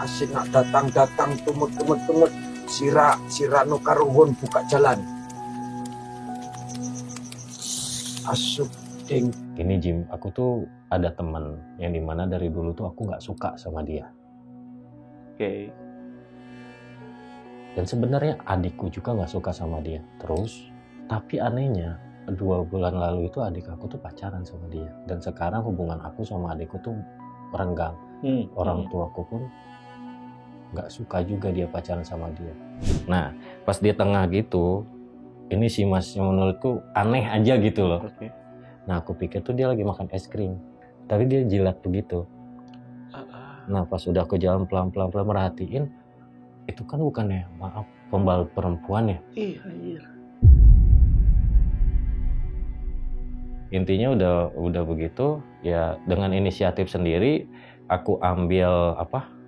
Asik nak datang tumut sira nu karuhun buka jalan. Asuk ding. Gini Jim, aku tuh ada teman yang dimana dari dulu tuh aku nggak suka sama dia. Oke. Dan sebenarnya adikku juga nggak suka sama dia. Terus, tapi anehnya 2 bulan lalu itu adik aku tuh pacaran sama dia. Dan sekarang hubungan aku sama adikku tuh renggang. Orang tuaku pun nggak suka juga dia pacaran sama dia. Nah, pas di tengah gitu, ini si mas yang menurutku aneh aja gitu loh. Oke. Nah, aku pikir tuh dia lagi makan es krim. Tapi dia jilat begitu. Nah, pas udah aku jalan pelan-pelan merhatiin, itu kan bukannya, maaf, pembalap perempuan ya? Iya. Intinya udah begitu, ya dengan inisiatif sendiri, aku ambil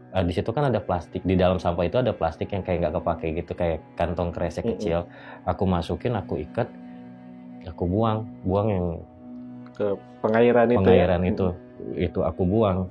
di situ kan ada plastik, di dalam sampah itu ada plastik yang kayak nggak kepake gitu, kayak kantong kresek kecil. Aku masukin, aku ikat, aku buang yang Ke pengairan itu. Itu aku buang.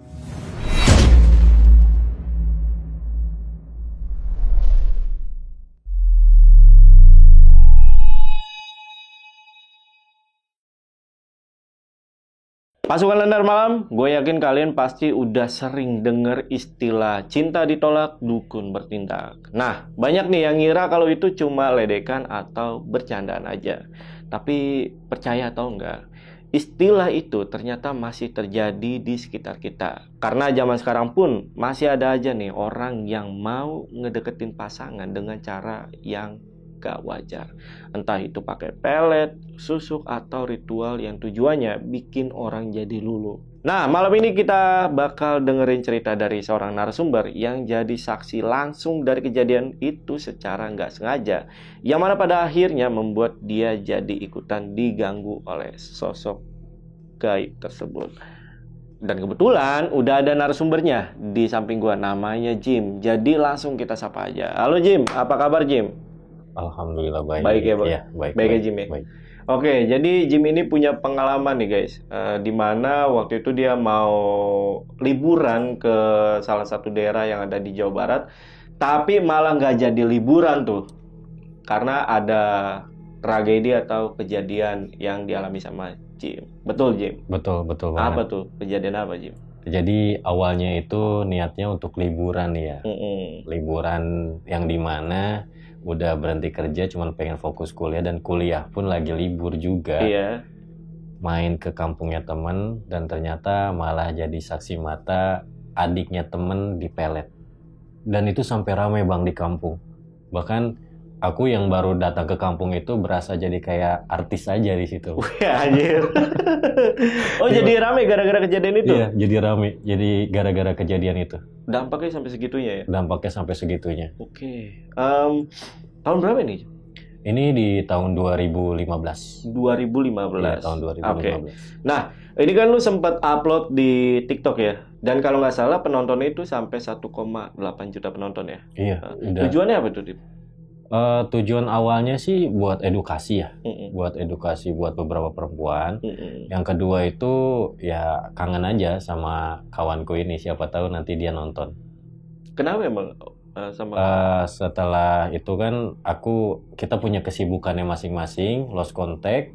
Pasukan Lentera Malam, gue yakin kalian pasti udah sering denger istilah cinta ditolak, dukun bertindak. Nah, banyak nih yang ngira kalau itu cuma ledekan atau bercandaan aja. Tapi percaya atau enggak, istilah itu ternyata masih terjadi di sekitar kita. Karena zaman sekarang pun masih ada aja nih orang yang mau ngedeketin pasangan dengan cara yang gak wajar. Entah itu pakai pelet, susuk, atau ritual yang tujuannya bikin orang jadi lulu. Nah, malam ini kita bakal dengerin cerita dari seorang narasumber yang jadi saksi langsung dari kejadian itu secara nggak sengaja, yang mana pada akhirnya membuat dia jadi ikutan diganggu oleh sosok gaib tersebut. Dan kebetulan udah ada narasumbernya di samping gua, namanya Jim. Jadi langsung kita sapa aja. Halo Jim, apa kabar Jim? Alhamdulillah baik. Baik ya, Bang? Ya, baik ya, Jim ya? Baik. Oke, jadi Jim ini punya pengalaman nih guys, di mana waktu itu dia mau liburan ke salah satu daerah yang ada di Jawa Barat, tapi malah nggak jadi liburan tuh, karena ada tragedi atau kejadian yang dialami sama Jim. Betul Jim? Betul banget. Apa tuh? Kejadian apa Jim? Jadi awalnya itu niatnya untuk liburan ya. Liburan yang dimana udah berhenti kerja, cuman pengen fokus kuliah, dan kuliah pun lagi libur juga. Iya. Main ke kampungnya temen, dan ternyata malah jadi saksi mata adiknya temen dipelet. Dan itu sampai ramai Bang di kampung. Bahkan aku yang baru datang ke kampung itu berasa jadi kayak artis aja di situ. Wah, anjir. Oh, jadi ramai gara-gara kejadian itu? Iya, jadi ramai. Jadi gara-gara kejadian itu. Dampaknya sampai segitunya ya? Dampaknya sampai segitunya. Oke. Tahun berapa ini? Ini di tahun 2015. 2015. Iya, tahun 2015. Oke. Nah, ini kan lu sempat upload di TikTok ya? Dan kalau nggak salah penontonnya itu sampai 1,8 juta penonton ya? Iya, udah. Tujuannya apa tuh, Dip? Tujuan awalnya sih buat edukasi ya. Buat edukasi buat beberapa perempuan. Yang kedua itu ya kangen aja sama kawanku ini, siapa tahu nanti dia nonton. Kenapa emang sama? Setelah itu kan kita punya kesibukannya masing-masing, lost contact.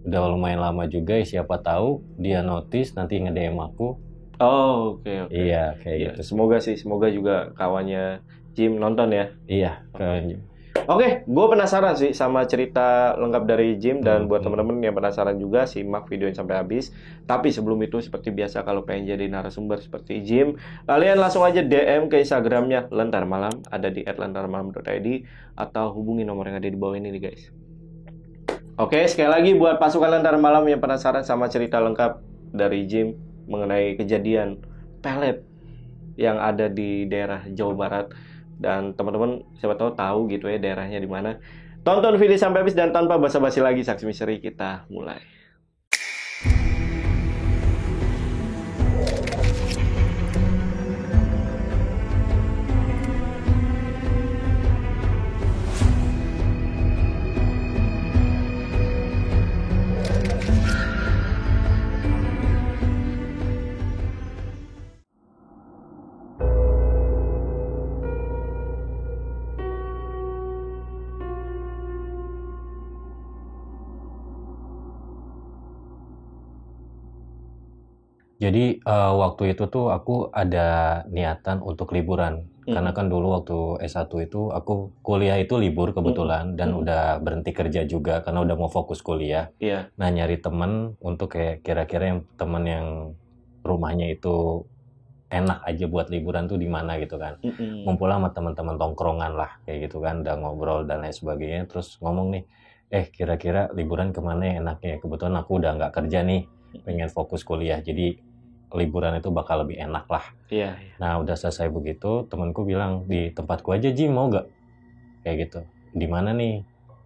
Udah lumayan lama juga, siapa tahu dia notice nanti nge-DM aku. Oh, oke. Iya, kayak gitu. Semoga juga kawannya Jim nonton ya. Iya, kawan Jim. Oke, gue penasaran sih sama cerita lengkap dari Jim, dan buat temen-temen yang penasaran juga, simak videonya sampai habis. Tapi sebelum itu, seperti biasa kalau pengen jadi narasumber seperti Jim, kalian langsung aja DM ke Instagramnya Lentera Malam, ada di @lenteramalam.id, atau hubungi nomor yang ada di bawah ini nih guys. Oke, sekali lagi buat pasukan Lentera Malam yang penasaran sama cerita lengkap dari Jim mengenai kejadian pelet yang ada di daerah Jawa Barat, dan teman-teman siapa tahu gitu ya daerahnya di mana. Tonton video sampai habis, dan tanpa basa-basi lagi, Saksi Misteri kita mulai. Jadi waktu itu tuh aku ada niatan untuk liburan. Karena kan dulu waktu S1 itu aku kuliah itu libur kebetulan dan udah berhenti kerja juga karena udah mau fokus kuliah. Iya. Nah, nyari temen untuk kayak kira-kira yang temen yang rumahnya itu enak aja buat liburan tuh di mana gitu kan. Ngumpul sama teman-teman tongkrongan lah kayak gitu kan, udah ngobrol dan lain sebagainya. Terus ngomong nih, kira-kira liburan kemana yang enaknya? Kebetulan aku udah nggak kerja nih, pengen fokus kuliah. Jadi liburan itu bakal lebih enak lah. Iya. Nah, udah selesai begitu, temanku bilang di tempatku aja, Jim, mau gak? Kayak gitu. Di mana nih?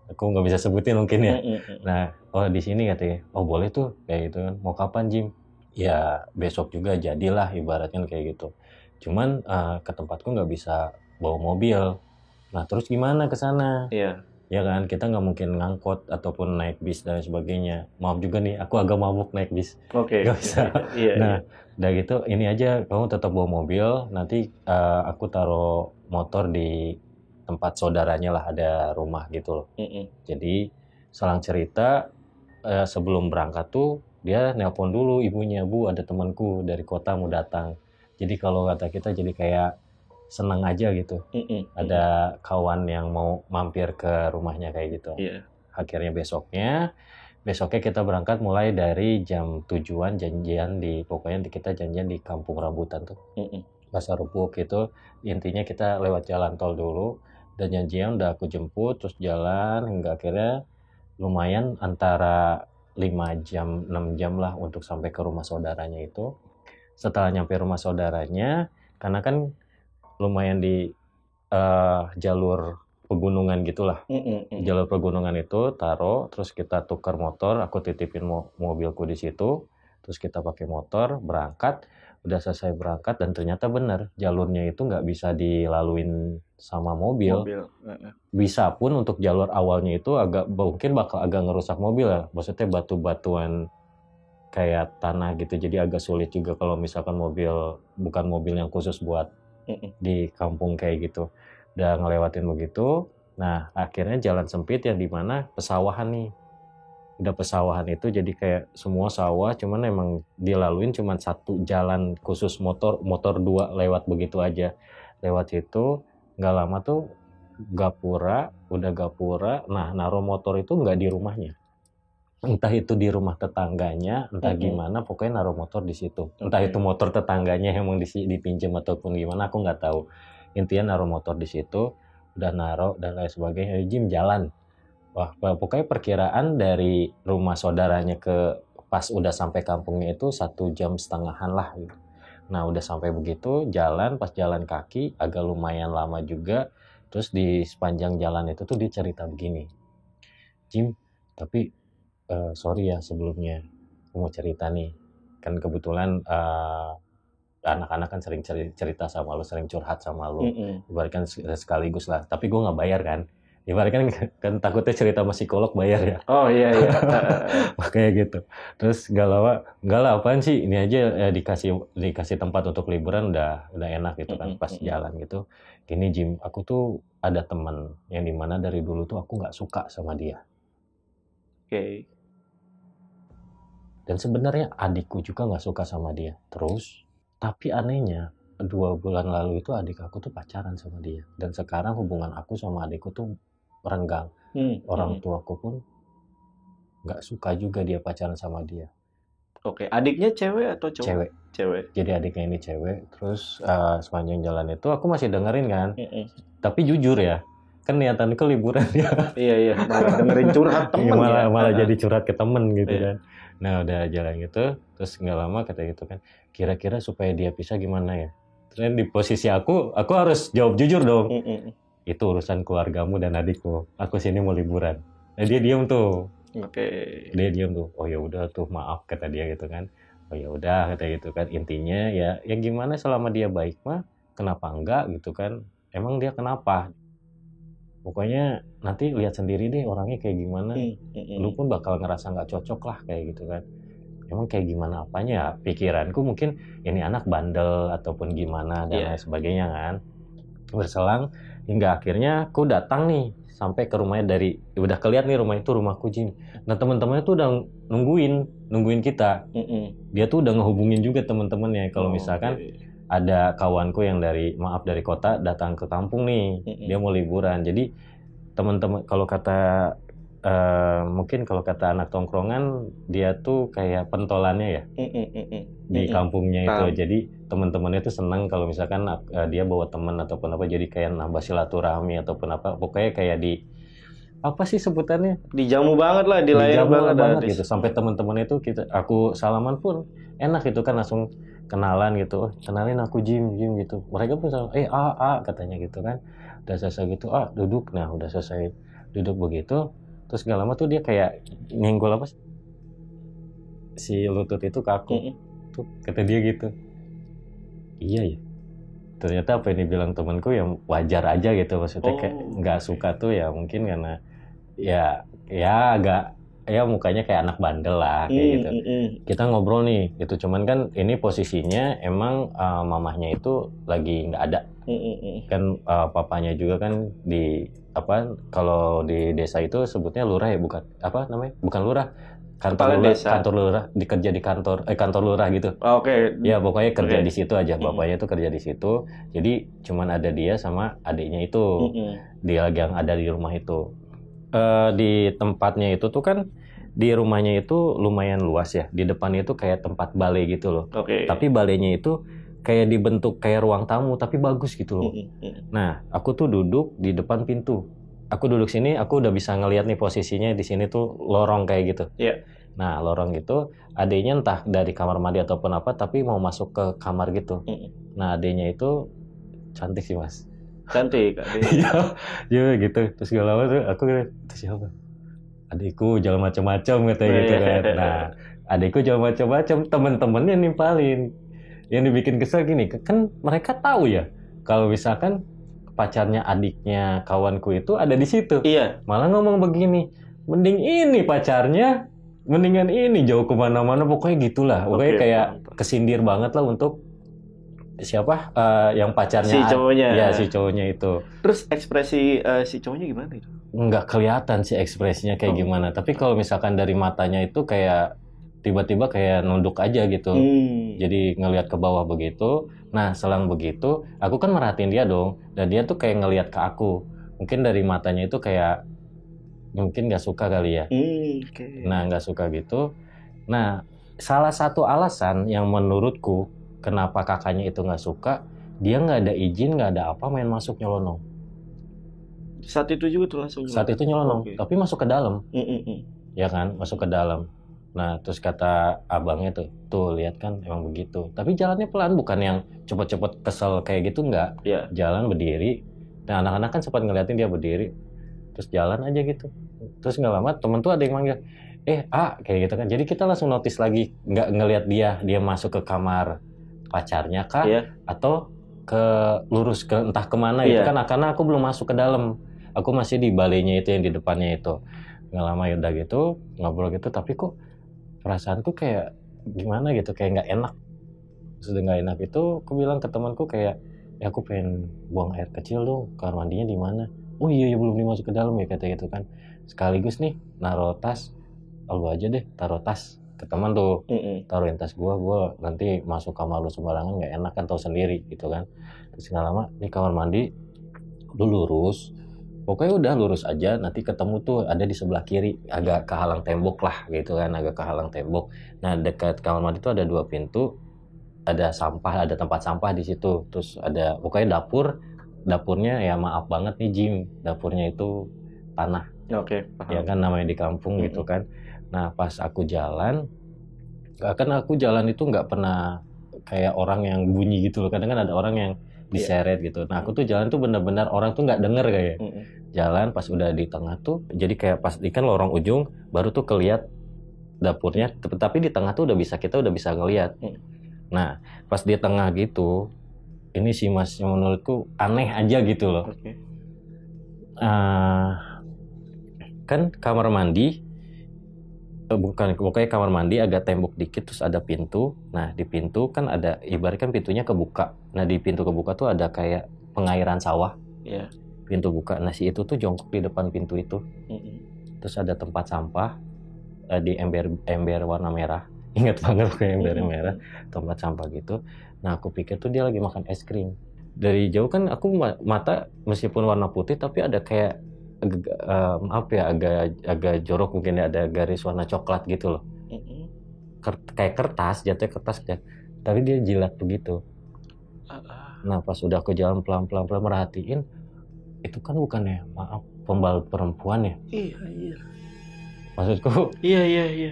Aku nggak bisa sebutin mungkin ya. Nah, oh di sini katanya. Oh boleh tuh, kayak gitu kan. Mau kapan, Jim? Ya besok juga jadilah ibaratnya kayak gitu. Cuman ke tempatku nggak bisa bawa mobil. Nah, terus gimana ke sana? Iya. Ya kan, kita nggak mungkin ngangkut ataupun naik bis dan sebagainya. Maaf juga nih, aku agak mabuk naik bis. Oke. Nggak bisa. Iya. Nah, udah gitu, ini aja kamu tetap bawa mobil. Nanti aku taruh motor di tempat saudaranya lah, ada rumah gitu loh. Jadi selang cerita sebelum berangkat tuh dia nelpon dulu ibunya, Bu, ada temanku dari kota mau datang. Jadi kalau kata kita jadi kayak senang aja gitu. Ada kawan yang mau mampir ke rumahnya kayak gitu. Iya. Akhirnya besoknya kita berangkat mulai dari jam tujuan janjian pokoknya kita janjian di Kampung Rambutan tuh. Pasar Rubuk itu intinya kita lewat jalan tol dulu dan janjian udah aku jemput terus jalan hingga akhirnya lumayan antara 5 jam 6 jam lah untuk sampai ke rumah saudaranya itu. Setelah nyampe rumah saudaranya karena kan lumayan di jalur pegunungan gitulah. Jalur pegunungan itu taruh, terus kita tukar motor, aku titipin mobilku di situ, terus kita pakai motor berangkat. Udah selesai berangkat dan ternyata benar jalurnya itu nggak bisa dilaluin sama mobil. Bisa pun untuk jalur awalnya itu mungkin bakal agak ngerusak mobil ya. Maksudnya batu-batuan kayak tanah gitu, jadi agak sulit juga kalau misalkan bukan mobil yang khusus buat di kampung kayak gitu. Udah ngelewatin begitu, nah akhirnya jalan sempit yang dimana pesawahan nih. Udah pesawahan itu jadi kayak semua sawah, cuman emang dilaluin cuman satu jalan khusus motor 2 lewat begitu aja. Lewat itu nggak lama tuh gapura, nah naruh motor itu nggak di rumahnya. Entah itu di rumah tetangganya, entah gimana, pokoknya naruh motor di situ. Entah itu motor tetangganya yang emang dipinjam ataupun gimana, aku nggak tahu. Intinya naruh motor di situ, udah naruh dan lain sebagainya. Jim jalan. Wah, pokoknya perkiraan dari rumah saudaranya ke pas udah sampai kampungnya itu 1,5 jam lah gitu. Nah, udah sampai begitu, pas jalan kaki, agak lumayan lama juga. Terus di sepanjang jalan itu tuh dia cerita begini. Jim, tapi sorry ya sebelumnya, aku mau cerita nih. Kan kebetulan anak-anak kan sering cerita sama lu, sering curhat sama lu. Ibaratkan sekaligus lah, tapi gue nggak bayar kan. Ibaratkan kan takutnya cerita sama psikolog bayar ya. Oh iya. Makanya gitu. Terus enggak lah apaan sih, ini aja dikasih tempat untuk liburan udah enak gitu kan. Pas jalan gitu. Gini Jim, aku tuh ada teman yang dimana dari dulu tuh aku nggak suka sama dia. Oke. Dan sebenarnya adikku juga nggak suka sama dia. Terus, tapi anehnya 2 bulan lalu itu adik aku tuh pacaran sama dia. Dan sekarang hubungan aku sama adikku tuh renggang. Orang tuaku pun nggak suka juga dia pacaran sama dia. Oke, adiknya cewek atau cowok? Cewek. Jadi adiknya ini cewek. Terus sepanjang jalan itu aku masih dengerin kan. Tapi jujur ya, kan niatanku liburan ya. Iya, malah dengerin curhat temen malah jadi curhat ke temen gitu kan. Nah udah jalan gitu, terus nggak lama kata gitu kan, kira-kira supaya dia pisah gimana ya? Terus di posisi aku harus jawab jujur dong. Itu urusan keluargamu dan adikku. Aku sini mau liburan. Nah dia diam tuh. Oke. Dia diam tuh. Oh ya udah tuh maaf kata dia gitu kan. Oh ya udah kata gitu kan. Intinya ya gimana selama dia baik mah, kenapa enggak gitu kan? Emang dia kenapa? Pokoknya nanti lihat sendiri deh orangnya kayak gimana. Lu pun bakal ngerasa nggak cocok lah kayak gitu kan. Emang kayak gimana apanya ya? Pikiranku mungkin ini anak bandel ataupun gimana dan lain sebagainya kan. Berselang hingga akhirnya aku datang nih sampai ke rumahnya udah kelihatan nih rumah itu rumahku Jim. Nah teman-temannya tuh udah nungguin kita. Dia tuh udah ngehubungin juga teman-temannya kalau misalkan ada kawanku yang dari kota datang ke kampung nih, dia mau liburan. Jadi teman-teman kalau kata mungkin kalau kata anak tongkrongan, dia tuh kayak pentolannya ya di kampungnya itu. Jadi teman-temannya tuh senang kalau misalkan dia bawa teman ataupun apa, jadi kayak nambah silaturahmi ataupun apa. Pokoknya kayak di apa sih sebutannya? Dijamu banget lah, dilayani banget gitu. Sampai teman-temannya itu aku salaman pun enak gitu kan, langsung kenalan gitu. Kenalin aku Jim gitu. Mereka pun katanya gitu kan. Udah selesai gitu, duduk. Nah, udah selesai duduk begitu, terus gak lama tuh dia kayak nyenggol apa si lutut itu ke aku. Tuh kata dia gitu. Iya ya. Ternyata apa yang dibilang temanku yang wajar aja gitu, maksudnya kayak nggak suka tuh ya mungkin karena ya agak ya mukanya kayak anak bandel lah kayak gitu. Kita ngobrol nih gitu, cuman kan ini posisinya emang mamahnya itu lagi nggak ada. Kan papanya juga kan di apa, kalau di desa itu sebutnya lurah ya, bukan apa namanya, bukan lurah, kantor lurah, dikerja di kantor lurah gitu. Oke. Ya pokoknya kerja di situ aja, bapaknya tuh kerja di situ. Jadi cuman ada dia sama adiknya itu, dia yang ada di rumah itu. Di tempatnya itu tuh kan, di rumahnya itu lumayan luas ya. Di depannya itu kayak tempat balai gitu loh. Tapi balainya itu kayak dibentuk kayak ruang tamu, tapi bagus gitu loh. Nah, aku tuh duduk di depan pintu. Aku duduk sini, aku udah bisa ngelihat nih posisinya di sini tuh lorong kayak gitu. Iya. Nah, lorong itu adiknya entah dari kamar mandi ataupun apa, tapi mau masuk ke kamar gitu. Nah, adiknya itu cantik sih, Mas. Cantik adiknya. Iya gitu. Terus gak lama tuh aku kira, itu siapa? Adikku jangan macam-macam katanya gitu kan. Nah, adikku jangan macam-macam, temen-temennya nimpalin. Yang dibikin kesel gini, kan mereka tahu ya kalau misalkan pacarnya adiknya kawanku itu ada di situ. Iya. Malah ngomong begini, mending ini pacarnya, mendingan ini jauh kemana-mana, pokoknya gitulah. Pokoknya kayak kesindir banget lah untuk siapa yang pacarnya. Si cowoknya. Ya, si cowoknya itu. Terus ekspresi si cowoknya gimana itu? Nggak kelihatan sih ekspresinya kayak gimana. Tapi kalau misalkan dari matanya itu kayak tiba-tiba kayak nunduk aja gitu. Jadi ngelihat ke bawah begitu. Nah, selang begitu, aku kan merhatiin dia dong. Dan dia tuh kayak ngelihat ke aku. Mungkin dari matanya itu kayak mungkin nggak suka kali ya. Nah, nggak suka gitu. Nah, salah satu alasan yang menurutku kenapa kakaknya itu nggak suka, dia nggak ada izin, nggak ada apa, main masuk nyelonong. Saat itu juga tuh langsung. Saat itu nyelonong, tapi masuk ke dalam. Ya kan, masuk ke dalam. Nah, terus kata abangnya tuh lihat kan emang begitu. Tapi jalannya pelan, bukan yang cepet-cepet kesel kayak gitu, enggak. Jalan berdiri. Nah, anak-anak kan sempat ngeliatin dia berdiri. Terus jalan aja gitu. Terus nggak lama temen tuh ada yang manggil, kayak gitu kan. Jadi kita langsung notice lagi, nggak ngelihat dia masuk ke kamar pacarnya kah, atau ke lurus ke entah kemana gitu kan. Karena aku belum masuk ke dalam. Aku masih di balainya itu yang di depannya itu. Nggak lama ya udah gitu, ngobrol gitu, tapi kok perasaanku kayak gimana gitu, kayak nggak enak. Sudah nggak enak itu, aku bilang ke temanku kayak, aku pengen buang air kecil dong, kamar mandinya di mana? Oh iya belum dimasuk ke dalam ya, kata gitu kan. Sekaligus nih naruh tas, lu aja deh taruh tas ke teman tuh, taruhin tas gua nanti masuk kamar lu sembarangan nggak enak kan, tahu sendiri gitu kan. Terus nggak lama nih kamar mandi, lu lurus. Pokoknya udah lurus aja, nanti ketemu tuh ada di sebelah kiri, agak kehalang tembok lah gitu kan, agak kehalang tembok. Nah, dekat kamar mandi itu ada 2 pintu, ada sampah, ada tempat sampah di situ. Terus ada pokoknya dapurnya ya maaf banget nih Jim, dapurnya itu tanah. Paham. Ya kan namanya di kampung gitu kan. Nah, pas aku jalan, kan aku jalan itu nggak pernah kayak orang yang bunyi gitu loh. Kadang kan ada orang yang diseret gitu. Nah, aku tuh jalan tuh benar-benar orang tuh nggak denger kayak. Jalan pas udah di tengah tuh, jadi kayak pas di kan lorong ujung baru tuh keliat dapurnya, tapi di tengah tuh kita udah bisa ngeliat. Nah, pas di tengah gitu, ini sih Mas yang menurutku aneh aja gitu loh. Kan kamar mandi, pokoknya kamar mandi agak tembok dikit, terus ada pintu. Nah, di pintu kan ada, ibaratkan pintunya kebuka. Nah, di pintu kebuka tuh ada kayak pengairan sawah. Pintu buka. Nah, si itu tuh jongkok di depan pintu itu. Terus ada tempat sampah. di ember warna merah. Ingat banget kayak ember merah, tempat sampah gitu. Nah aku pikir tuh dia lagi makan es krim. Dari jauh kan aku mata meskipun warna putih tapi ada kayak agak jorok, mungkin ada garis warna coklat gitu loh. Kayak kertas, jatuhnya kertas ya. Tapi dia jilat begitu. Nah pas udah aku jalan pelan-pelan merhatiin, itu kan bukannya pembalut perempuan ya? Iya. Maksudku? Iya.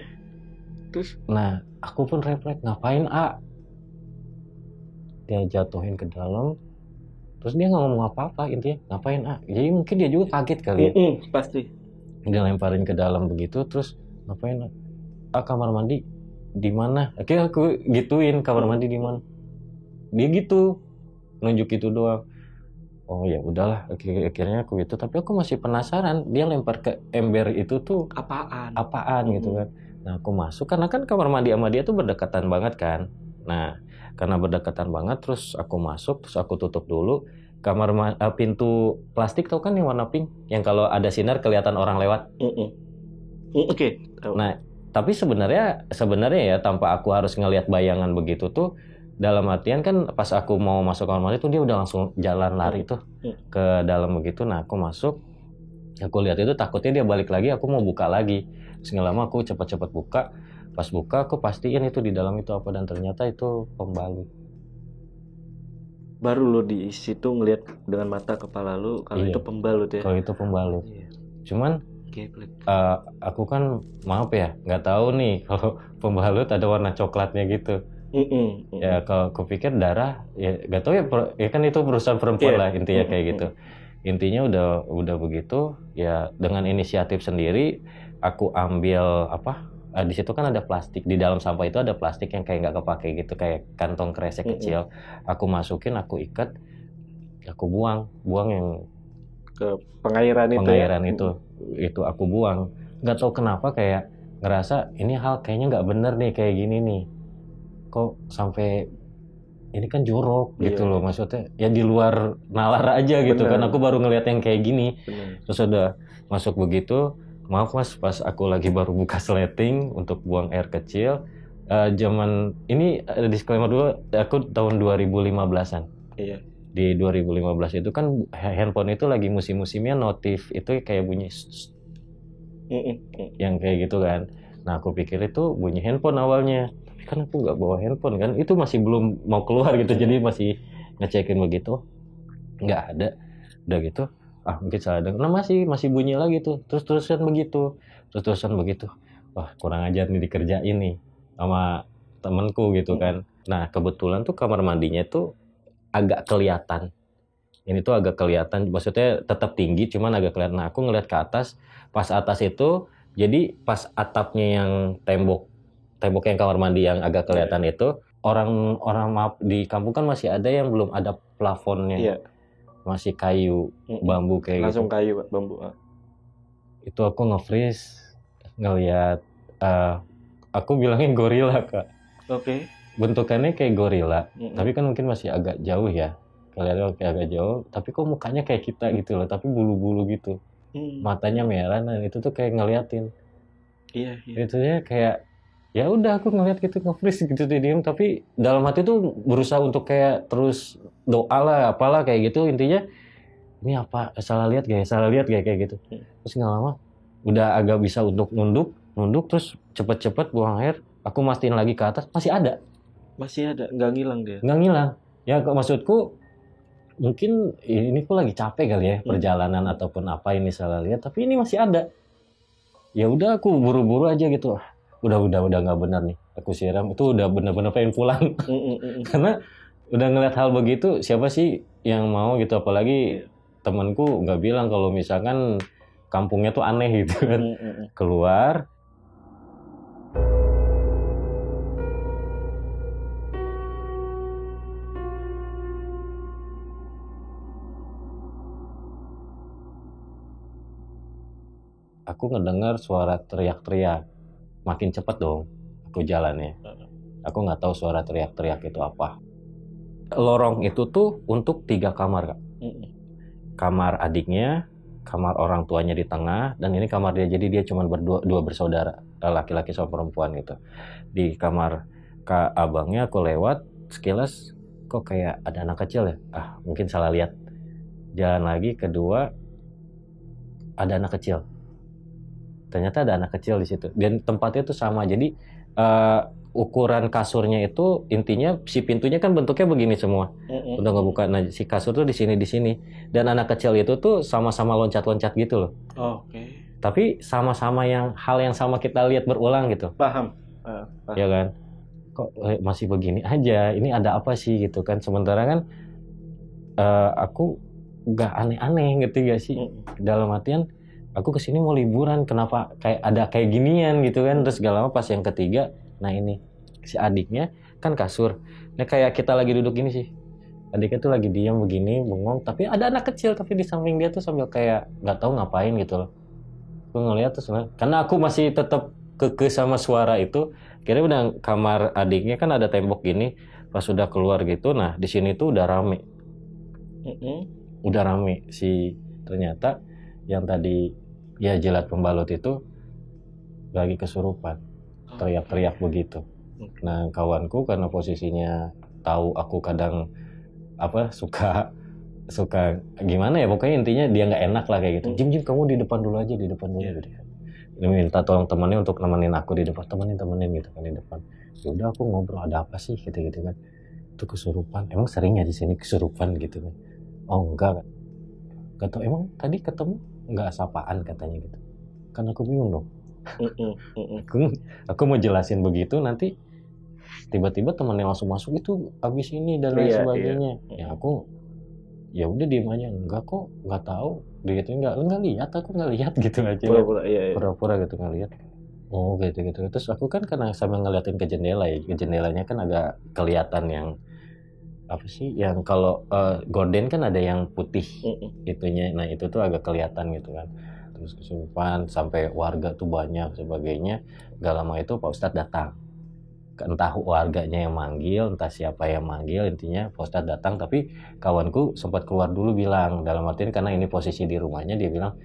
Terus? Nah aku pun refleks, ngapain dia jatuhin ke dalam. Terus dia nggak ngomong apa-apa, intinya ngapain jadi mungkin dia juga kaget kali ya. Pasti Dia lemparin ke dalam begitu, terus ngapain kamar mandi di mana? Akhirnya aku gituin, kamar mandi di mana? Dia gitu nunjuk itu doang. Oh ya udahlah, akhirnya aku gitu. Tapi aku masih penasaran, dia lempar ke ember itu tuh apaan gitu kan. Nah aku masuk, karena kan kamar mandi sama dia tuh berdekatan banget kan. Nah karena berdekatan banget, terus aku masuk, terus aku tutup dulu pintu plastik, tau kan yang warna pink, yang kalau ada sinar kelihatan orang lewat. Oke. Nah tapi sebenarnya ya tanpa aku harus ngelihat bayangan begitu tuh, dalam artian kan pas aku mau masuk kamar mandi tuh dia udah langsung jalan lari tuh ke dalam begitu. Nah aku masuk, aku lihat itu, takutnya dia balik lagi, aku mau buka lagi. Terus lama aku cepat-cepat buka. Pas buka aku pastiin itu di dalam itu apa, dan ternyata itu pembalut. Baru lo di situ ngelihat dengan mata kepala lo kalau itu pembalut ya. Kalau itu pembalut. Cuman aku kan maaf ya, nggak tahu nih kalau pembalut ada warna coklatnya gitu. Ya kalau aku pikir darah, ya nggak tahu ya kan itu perusahaan perempuan lah intinya kayak gitu. Intinya udah begitu ya, dengan inisiatif sendiri aku ambil di situ kan ada plastik, di dalam sampah itu ada plastik yang kayak nggak kepake gitu, kayak kantong kresek kecil. Aku masukin, aku ikat, aku buang yang ke pengairan itu aku buang. Nggak tahu kenapa kayak ngerasa ini hal kayaknya nggak bener nih kayak gini nih, kok sampai ini kan jorok gitu loh, maksudnya ya di luar nalar aja gitu. Kan aku baru ngeliat yang kayak gini. Terus udah masuk begitu, maaf mas, pas aku lagi baru buka sleting untuk buang air kecil, zaman ini ada disclaimer dulu, aku tahun 2015-an. Iya. Di 2015 itu kan handphone itu lagi musim-musimnya notif itu kayak bunyi yang kayak gitu kan. Nah aku pikir itu bunyi handphone awalnya, tapi kan aku nggak bawa handphone kan, itu masih belum mau keluar gitu, jadi masih ngecekin begitu, nggak ada. Udah gitu, mungkin salah dengar. Nah masih bunyi lagi tuh, terusan begitu. Wah kurang ajar nih dikerjain nih sama temenku gitu kan. Nah kebetulan tuh kamar mandinya tuh agak kelihatan. Ini tuh agak kelihatan, maksudnya tetap tinggi, cuman agak kelihatan. Nah aku ngeliat ke atas, pas atas itu, jadi pas atapnya yang tembok yang kamar mandi yang agak kelihatan itu, orang di kampung kan masih ada yang belum ada plafonnya. Masih kayu, bambu kayak langsung gitu. Kayu, bambu. Itu aku nge-freeze ngelihat, aku bilangin gorila kak. Oke. Bentukannya kayak gorila, tapi kan mungkin masih agak jauh ya. Kelihatannya kayak agak jauh, tapi kok mukanya kayak kita gitu loh, tapi bulu-bulu gitu. Matanya merah, dan itu tuh kayak ngeliatin. Iya. Itunya kayak ya udah aku ngeliat gitu, nge-freeze gitu diem, tapi dalam hati tuh berusaha untuk kayak terus doa lah apalah kayak gitu. Intinya ini apa, salah lihat kayak gitu. Terus nggak lama udah agak bisa untuk nunduk terus cepet-cepet buang air. Aku mastiin lagi ke atas, masih ada, nggak ngilang dia. Nggak ngilang ya, maksudku mungkin ini kok lagi capek kali ya perjalanan ataupun apa, ini salah lihat, tapi ini masih ada. Ya udah aku buru-buru aja gitu, udah nggak benar nih, aku siram. Itu udah benar-benar pengen pulang. Karena udah ngeliat hal begitu, siapa sih yang mau gitu, apalagi temanku nggak bilang kalau misalkan kampungnya tuh aneh gitu kan. Keluar, aku ngedengar suara teriak-teriak. Makin cepet dong aku jalannya. Aku nggak tahu suara teriak-teriak itu apa. Lorong itu tuh untuk 3 kamar kak. Kamar adiknya, kamar orang tuanya di tengah, dan ini kamar dia. Jadi dia cuma berdua, 2 bersaudara. laki-laki sama perempuan gitu. Di kamar kak abangnya aku lewat sekilas, kok kayak ada anak kecil ya, mungkin salah lihat. Jalan lagi kedua, ada anak kecil, ternyata ada anak kecil di situ dan tempatnya tuh sama. Jadi ukuran kasurnya itu intinya si pintunya kan bentuknya begini semua. Udah ngebuka, nah si kasur tuh di sini dan anak kecil itu tuh sama-sama loncat-loncat gitu loh. Oke. Tapi sama-sama hal yang sama kita lihat berulang gitu. Paham. Ya kan, kok masih begini aja, ini ada apa sih gitu kan. Sementara kan aku nggak aneh-aneh, ngerti gak sih? Dalam artian aku kesini mau liburan, kenapa kayak ada kayak ginian gitu kan. Terus gak lama pas yang ketiga, nah ini si adiknya kan kasur, nah kayak kita lagi duduk gini sih, adiknya tuh lagi diam begini bengong, tapi ada anak kecil tapi di samping dia tuh sambil kayak nggak tahu ngapain gitu loh. Aku ngeliat terus, karena aku masih tetap kekeh sama suara itu, kira udah kamar adiknya kan ada tembok gini, pas udah keluar gitu, nah di sini tuh udah rame. Udah rame si, ternyata yang tadi ya jilat pembalut itu lagi kesurupan, teriak-teriak begitu. Nah kawanku karena posisinya tahu aku kadang suka gimana ya, pokoknya intinya dia nggak enak lah kayak gitu. Jim kamu di depan dulu aja, di depan dulu gitu. Dia minta tolong temannya untuk nemenin aku di depan, temenin gitu kan di depan. Ya udah aku ngobrol, ada apa sih gitu kan. Itu kesurupan, emang sering ya di sini kesurupan gitu kan. Oh enggak tahu, emang tadi ketemu nggak sapaan katanya gitu. Kan aku bingung dong. Aku mau jelasin begitu, nanti tiba-tiba temannya langsung masuk itu abis ini dan lain sebagainya. Ya aku ya udah diem aja, enggak kok, nggak tahu. Dia gitu nggak lihat, aku nggak lihat gitu aja. Pura-pura gitu nggak lihat. Oh gitu. Terus aku kan karena sambil ngeliatin ke jendela ya, ke jendelanya kan agak kelihatan yang apa sih, yang kalau gorden kan ada yang putih itunya, nah itu tuh agak kelihatan gitu kan. Terus kesurupan sampai warga tuh banyak sebagainya. Gak lama itu Pak Ustadz datang, entah warganya yang manggil, entah siapa yang manggil, intinya Pak Ustadz datang. Tapi kawanku sempat keluar dulu bilang, dalam artian karena ini posisi di rumahnya, dia bilang,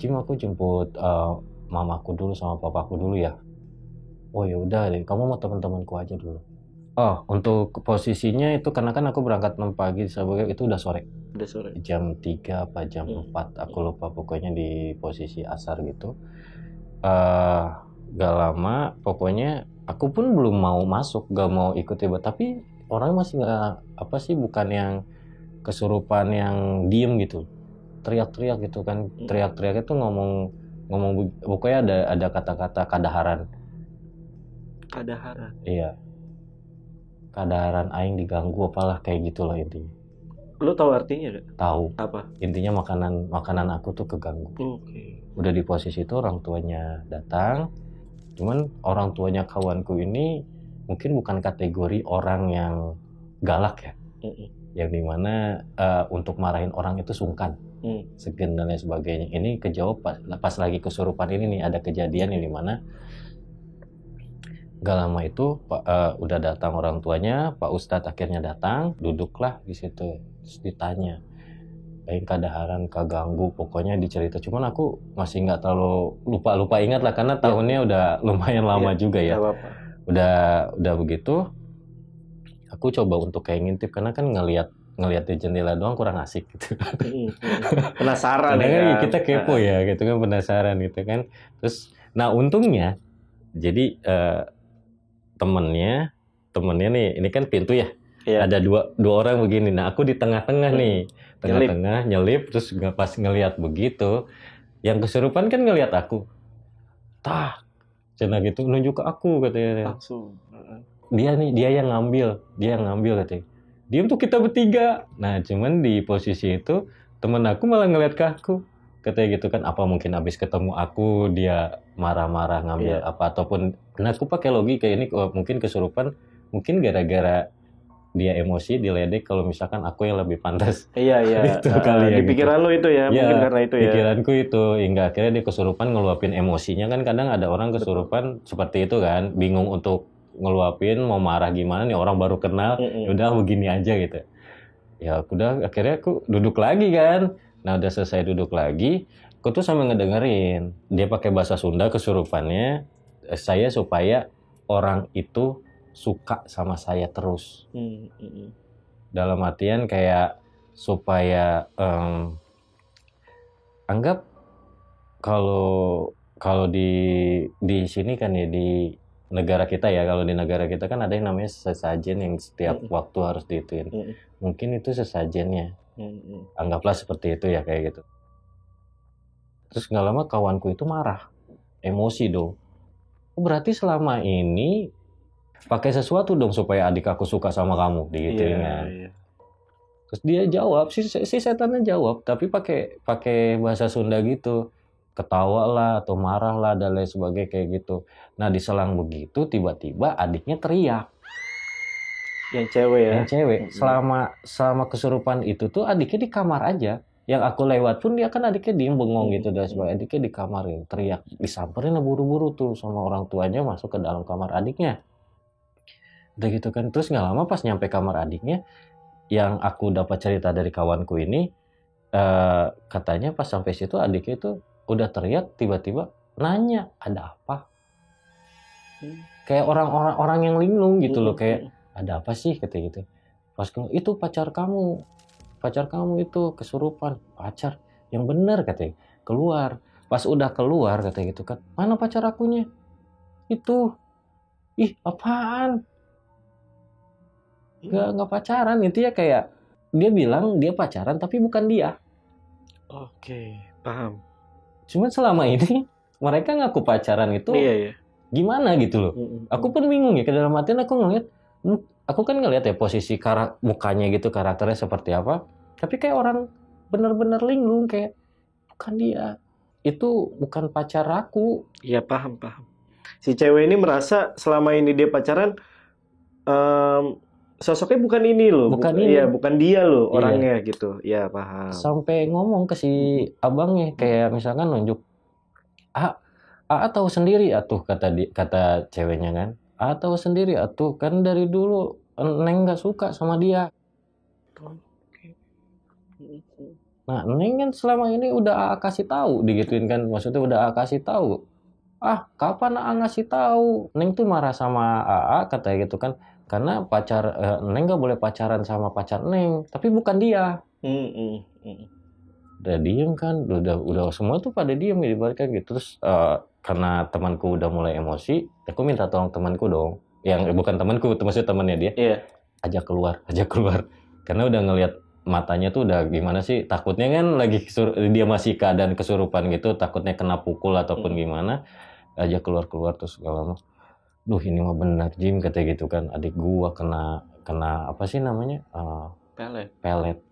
Jim aku jemput mamaku dulu sama papaku dulu ya. Oh ya udah deh, kamu mau teman-temanku aja dulu. Oh, untuk posisinya itu karena kan aku berangkat 6 pagi, itu udah sore. Jam 3 apa jam 4, aku lupa, pokoknya di posisi asar gitu. Gak lama, pokoknya aku pun belum mau masuk, gak mau ikut tiba, tapi orangnya masih gak, bukan yang kesurupan yang diem gitu. Teriak-teriak gitu kan, teriak-teriak itu ngomong pokoknya ada kata-kata kadaharan. Iya. Kadaharan aing diganggu apalah kayak gitulah intinya. Lu tahu artinya gak? Tahu. Apa? Intinya makanan aku tuh keganggu. Udah di posisi itu orang tuanya datang, cuman orang tuanya kawanku ini mungkin bukan kategori orang yang galak ya, yang dimana untuk marahin orang itu sungkan, segan dan lain sebagainya. Ini kejawab pas lagi kesurupan ini nih, ada kejadian yang dimana gak lama itu udah datang orang tuanya, Pak Ustadz akhirnya datang, duduklah di situ, terus ditanya, yang kadaharan kaganggu, pokoknya dicerita. Cuman aku masih nggak terlalu lupa ingat lah, karena tahunnya udah lumayan lama juga ya. Udah begitu, aku coba untuk kayak ngintip, karena kan ngelihat di jendela doang kurang asik gitu. Penasaran ya. Kita kepo ya gitu kan, penasaran gitu kan. Terus, nah untungnya, jadi temennya nih, ini kan pintu ya, ada dua orang begini. Nah aku di tengah-tengah nih, nyelip, terus pas ngelihat begitu, yang kesurupan kan ngelihat aku, cina gitu nunjuk ke aku katanya. Langsung. Dia yang ngambil katanya. Diam tuh kita bertiga. Nah cuman di posisi itu temen aku malah ngelihat ke aku. Katanya gitu kan, apa mungkin habis ketemu aku dia marah-marah ngambil apa, ataupun karena aku pakai logika ini mungkin kesurupan, mungkin gara-gara dia emosi diledek kalau misalkan aku yang lebih pantas. Iya. Itu kali ya. Di pikiran lo itu ya, mungkin karena itu ya. Pikiranku itu, hingga akhirnya dia kesurupan ngeluapin emosinya kan. Kadang ada orang kesurupan seperti itu kan, bingung untuk ngeluapin, mau marah gimana nih, orang baru kenal, udah begini aja gitu. Ya udah, akhirnya aku duduk lagi kan. Nah udah selesai duduk lagi, aku tuh sambil ngedengerin dia pakai bahasa Sunda kesurupannya, saya supaya orang itu suka sama saya terus. Dalam artian kayak supaya anggap kalau di sini kan ya, di negara kita ya, kalau di negara kita kan ada yang namanya sesajen yang setiap waktu harus diituin. Mungkin itu sesajennya. Anggaplah seperti itu ya, kayak gitu. Terus nggak lama kawanku itu marah, emosi dong. Berarti selama ini pakai sesuatu dong supaya adik aku suka sama kamu, digituin kan. Terus dia jawab, si setannya jawab, tapi pakai bahasa Sunda gitu. Ketawa lah atau marah lah dan lain sebagainya kayak gitu. Nah diselang begitu tiba-tiba adiknya teriak. Yang cewek ya? Yang cewek. Selama kesurupan itu tuh adiknya di kamar aja. Yang aku lewat pun dia kan adiknya diem bengong gitu dan sebagainya. Adiknya di kamar ya, teriak. Disamperin buru-buru tuh sama orang tuanya masuk ke dalam kamar adiknya. Udah gitu kan. Terus gak lama pas nyampe kamar adiknya, yang aku dapat cerita dari kawanku ini, katanya pas sampai situ adiknya itu udah teriak, tiba-tiba nanya ada apa, kayak orang yang linglung gitu loh, kayak ada apa sih kata gitu. Pas itu pacar kamu itu kesurupan. Pacar yang bener katanya, keluar. Pas udah keluar kata gitu kan, mana pacar akunya itu, ih apaan, nggak pacaran. Itu ya kayak dia bilang dia pacaran tapi bukan dia. Oke, paham. Cuman selama ini mereka ngaku pacaran itu gimana gitu loh. Aku pun bingung ya, ke dalam hati aku ngeliat, aku kan ngeliat ya posisi mukanya gitu, karakternya seperti apa. Tapi kayak orang bener-bener linglung, kayak bukan dia. Itu bukan pacar aku. Iya, paham. Si cewek ini merasa selama ini dia pacaran, sosoknya bukan ini loh. Bukan dia loh orangnya gitu. Ya, paham. Sampai ngomong ke si abangnya, kayak misalkan nunjuk, tahu sendiri atuh, kata ceweknya kan. Tahu sendiri atuh, kan dari dulu Neng gak suka sama dia. Nah, Neng kan selama ini udah kasih tahu, digituin kan, maksudnya udah kasih tahu. Kapan ngasih tahu? Neng tuh marah sama katanya gitu kan, karena Neng gak boleh pacaran sama pacar Neng, tapi bukan dia. Udah diem kan, udah semua tuh pada diem ibaratnya gitu. Terus karena temanku udah mulai emosi, aku minta tolong temanku dong, yang bukan temanku, maksudnya temannya dia, ajak keluar, karena udah ngelihat matanya tuh udah gimana sih, takutnya kan lagi dia masih keadaan kesurupan gitu, takutnya kena pukul ataupun gimana, ajak keluar. Terus gak lama, duh ini mah benar Jim kata gitu kan, adik gua kena apa sih namanya, pelet.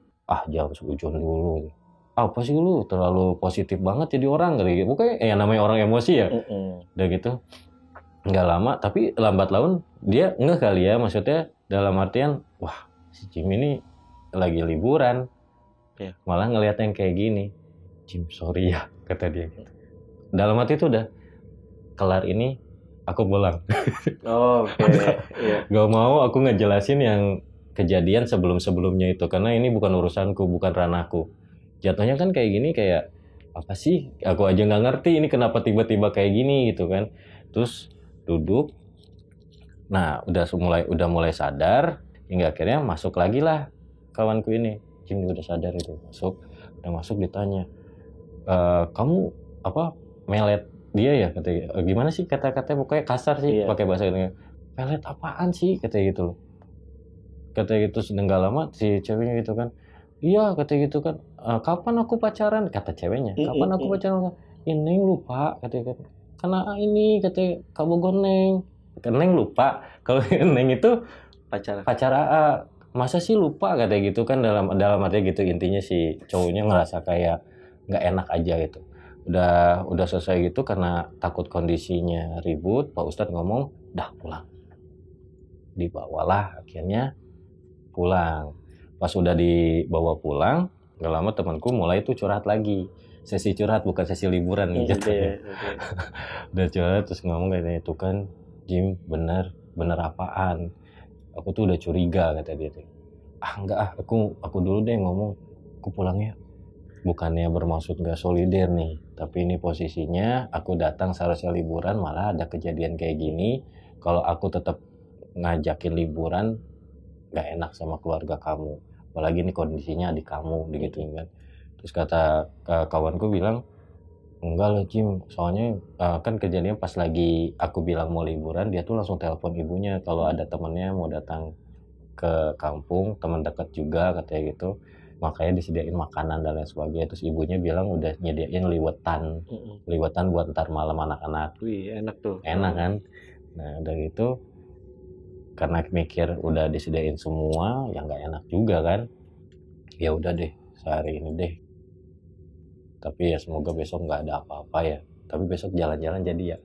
Jangan seujon dulu, apa sih lu terlalu positif banget jadi orang kayak gitu. Pokoknya yang namanya orang emosi ya. Udah gitu nggak lama, tapi lambat laun dia ngeh kali ya, maksudnya dalam artian, wah si Jim ini lagi liburan, malah ngeliat yang kayak gini. Jim sorry ya kata dia gitu. Dalam hati itu udah kelar ini aku pulang. Gak mau aku ngejelasin yang kejadian sebelumnya itu, karena ini bukan urusanku, bukan ranahku. Jatuhnya kan kayak gini, kayak apa sih, aku aja nggak ngerti ini kenapa tiba-tiba kayak gini gitu kan. Terus duduk, nah udah mulai sadar, hingga akhirnya masuk lagi lah kawanku ini. Jim udah sadar itu, masuk ditanya, kamu apa melet dia ya katanya, gimana sih kata-katanya, pokoknya kasar sih, pakai bahasa gitu. Melet apaan sih katanya gitu loh. Katanya gitu. Sedang gak lama si ceweknya gitu kan, iya katanya gitu kan, kapan aku pacaran, kata ceweknya, kapan aku pacaran, Neng lupa katanya kan, karena ini katanya kamu Neng, Neng lupa kalau Neng itu pacar AA, masa sih lupa katanya gitu kan, dalam artinya gitu. Intinya si cowoknya ngerasa kayak nggak enak aja gitu. Udah selesai gitu, karena takut kondisinya ribut, Pak Ustadz ngomong dah pulang, dibawalah akhirnya pulang. Pas udah dibawa pulang, gak lama temanku mulai tuh curhat lagi. Sesi curhat, bukan sesi liburan nih jatuhnya. Udah curhat terus ngomong kayak itu kan, Jim bener apaan? Aku tuh udah curiga kata dia tuh. Enggak aku dulu deh ngomong, aku pulang ya. bukannya bermaksud gak solider nih, tapi ini posisinya aku datang seharusnya liburan, malah ada kejadian kayak gini. Kalau aku tetap ngajakin liburan, gak enak sama keluarga kamu, apalagi ini kondisinya adik kamu digituin kan. Terus kata kawanku bilang, enggak loh Jim, soalnya kan kejadian pas lagi aku bilang mau liburan, dia tuh langsung telepon ibunya kalau ada temennya mau datang ke kampung, teman dekat juga katanya gitu, makanya disediain makanan dan lain sebagainya. Terus ibunya bilang udah nyediain liwetan buat ntar malam anak-anak. Wih, enak tuh. Enak kan. Nah udah gitu, karena mikir udah disediain semua, ya nggak enak juga kan. Ya udah deh, sehari ini deh. Tapi ya semoga besok nggak ada apa-apa ya. Tapi besok jalan-jalan jadi ya.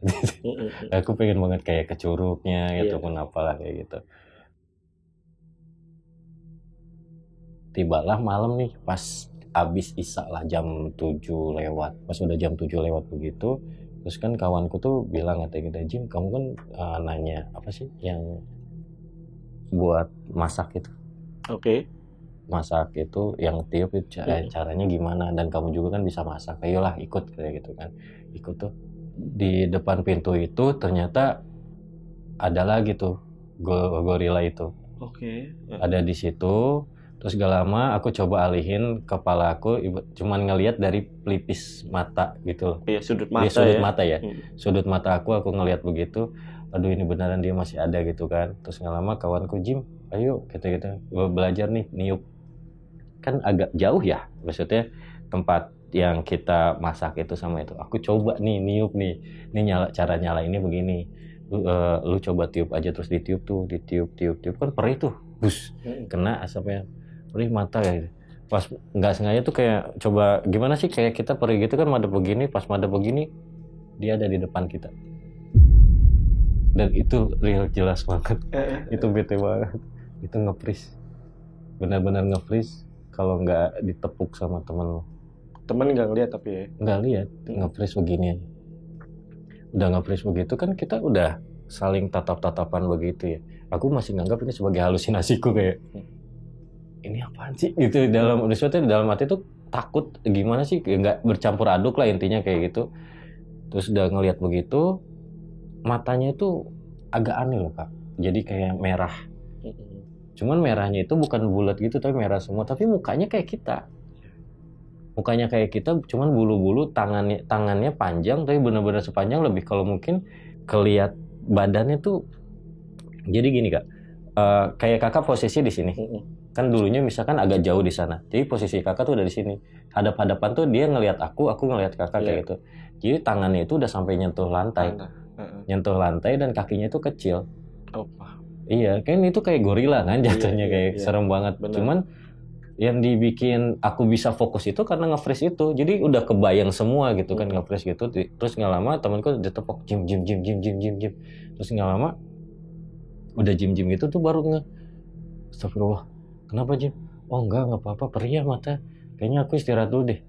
Aku pengen banget kayak ke Curugnya ataupun apalah kayak gitu. Tibalah malam nih pas abis Isya lah, jam 7 lewat. Pas udah jam 7 lewat begitu, terus kan kawanku tuh bilang katanya gitu, Jim kamu kan nanya apa sih yang buat masak itu. Oke. Masak itu yang tiup itu caranya gimana, dan kamu juga kan bisa masak, ayolah ikut kayak gitu kan. Ikut tuh di depan pintu itu ternyata ada lagi tuh gorila itu. Ada di situ. Terus gak lama aku coba alihin kepala aku, cuman ngelihat dari pelipis mata gitu loh. Iya, sudut mata. Sudut mata ya. Sudut mata aku ngelihat begitu, aduh ini beneran dia masih ada gitu kan. Terus gak lama kawanku, Jim ayo kita belajar nih niup. Kan agak jauh ya, maksudnya tempat yang kita masak itu sama itu. Aku coba nih niup nih, ini cara nyala ini begini. Lu coba tiup aja, terus ditiup tiup kan perih tuh, bus, kena asapnya, perih mata kayak. Pas nggak sengaja tuh kayak coba gimana sih, kayak kita perih gitu kan, madep begini, pas madep begini dia ada di depan kita. Dan itu real jelas banget. Itu bete banget. Itu nge-freeze. Benar-benar nge-freeze. Kalau nggak ditepuk sama temen lo. Temen nggak ngeliat tapi ya? Nggak lihat, nge-freeze begini. Udah nge-freeze begitu kan kita udah saling tatap-tatapan begitu ya. Aku masih nganggap ini sebagai halusinasiku, kayak ini apaan sih gitu. Dalam hati tuh takut gimana sih, nggak bercampur aduk lah intinya kayak gitu. Terus udah ngelihat begitu, matanya itu agak aneh loh Kak. Jadi kayak merah. Cuman merahnya itu bukan bulat gitu, tapi merah semua. Tapi mukanya kayak kita. Mukanya kayak kita, cuman bulu-bulu, tangannya panjang, tapi benar-benar sepanjang lebih. Kalau mungkin kelihat badannya tuh. Jadi gini Kak, kayak kakak posisi di sini. Kan dulunya misalkan agak jauh di sana. Jadi posisi kakak tuh udah di sini. Hadap-hadapan tuh dia ngelihat aku ngelihat kakak kayak gitu. Jadi tangannya itu udah sampai nyentuh lantai. Nyentuh lantai dan kakinya itu kecil. Iya, kan itu kayak gorila kan jatuhnya, kayak serem banget. Bener. Cuman yang dibikin aku bisa fokus itu karena nge-freeze itu. Jadi udah kebayang semua gitu kan, nge-freeze gitu. Terus nggak lama temanku ditepok, Jim. Terus nggak lama udah Jim gitu tuh baru astagfirullah. Kenapa Jim? Oh enggak apa-apa, perih ya mata. Kayaknya aku istirahat dulu deh.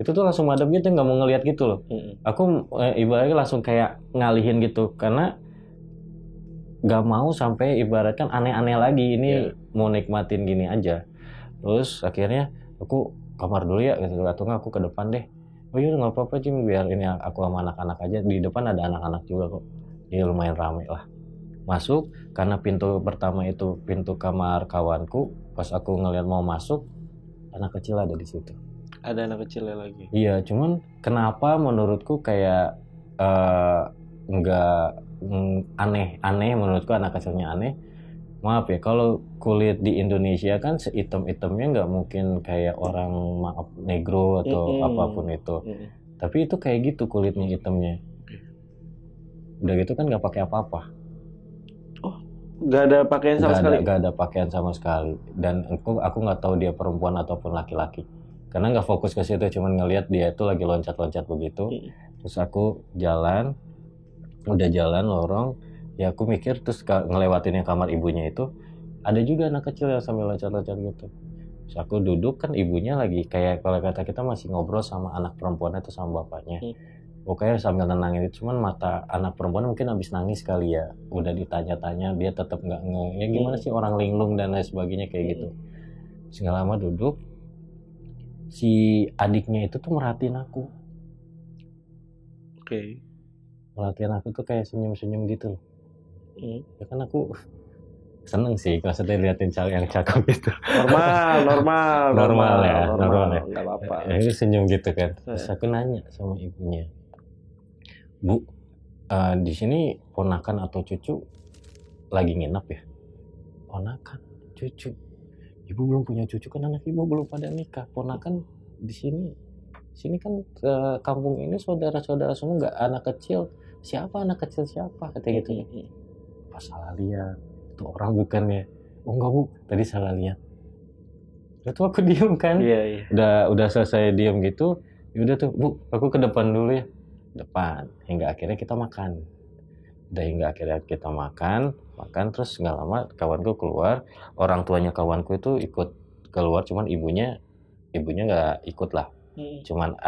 Itu tuh langsung madep gitu, nggak mau ngelihat gitu loh. Aku ibaratnya langsung kayak ngalihin gitu karena gak mau sampai ibaratkan aneh-aneh lagi. Ini mau nikmatin gini aja. Terus akhirnya aku kamar dulu ya gitu, atau nggak aku ke depan deh. Oh iya nggak apa-apa Jim, biar ini aku sama anak-anak aja. Di depan ada anak-anak juga kok. Jadi lumayan rame lah. Masuk, karena pintu pertama itu pintu kamar kawanku. Pas aku ngeliat mau masuk, anak kecil ada di situ. Ada anak kecilnya lagi? Iya, cuman kenapa menurutku kayak nggak aneh menurutku, anak kecilnya aneh. Maaf ya, kalau kulit di Indonesia kan sehitam-hitamnya nggak mungkin kayak orang negro atau apapun itu. Tapi itu kayak gitu kulitnya hitamnya. Udah gitu kan nggak pakai apa-apa. Oh, nggak ada pakaian sama sekali? Nggak ada pakaian sama sekali. Dan aku nggak tahu dia perempuan ataupun laki-laki. Karena nggak fokus ke situ, cuman ngelihat dia itu lagi loncat-loncat begitu. Terus aku jalan, udah jalan lorong. Ya aku mikir, terus ngelewatin yang kamar ibunya itu ada juga anak kecil yang sambil loncat-loncat gitu. Terus aku duduk, kan ibunya lagi kayak kalau kata kita masih ngobrol sama anak perempuannya itu sama bapaknya. Pokoknya sambil nenangin itu, cuman mata anak perempuan mungkin habis nangis kali ya. Udah ditanya-tanya dia tetap nggak ya gimana sih orang linglung dan lain sebagainya kayak gitu. Terus nggak lama duduk, si adiknya itu tuh merhatiin aku. Oke. Merhatiin aku tuh kayak senyum-senyum gitu loh. Ya kan aku seneng sih maksudnya liatin cewek yang cakep gitu. Normal ya. Nggak apa-apa. Itu senyum gitu kan. Terus aku nanya sama ibunya, Bu, di sini ponakan atau cucu lagi nginep ya? Ponakan, cucu. Ibu belum punya cucu kan, anak ibu belum pada nikah. Ponakan di sini kan kampung ini saudara-saudara semua, nggak anak kecil. Siapa anak kecil siapa? Kata gitu. Pas salah lihat. Itu orang bukannya. Oh enggak Bu, tadi salah lihat. Itu aku diem kan. Iya. Udah selesai diem gitu. Yaudah tuh Bu, aku ke depan dulu ya. Depan. Hingga akhirnya kita makan. Makan terus nggak lama kawanku keluar. Orang tuanya kawanku itu ikut keluar, cuman ibunya nggak ikut lah. Cuman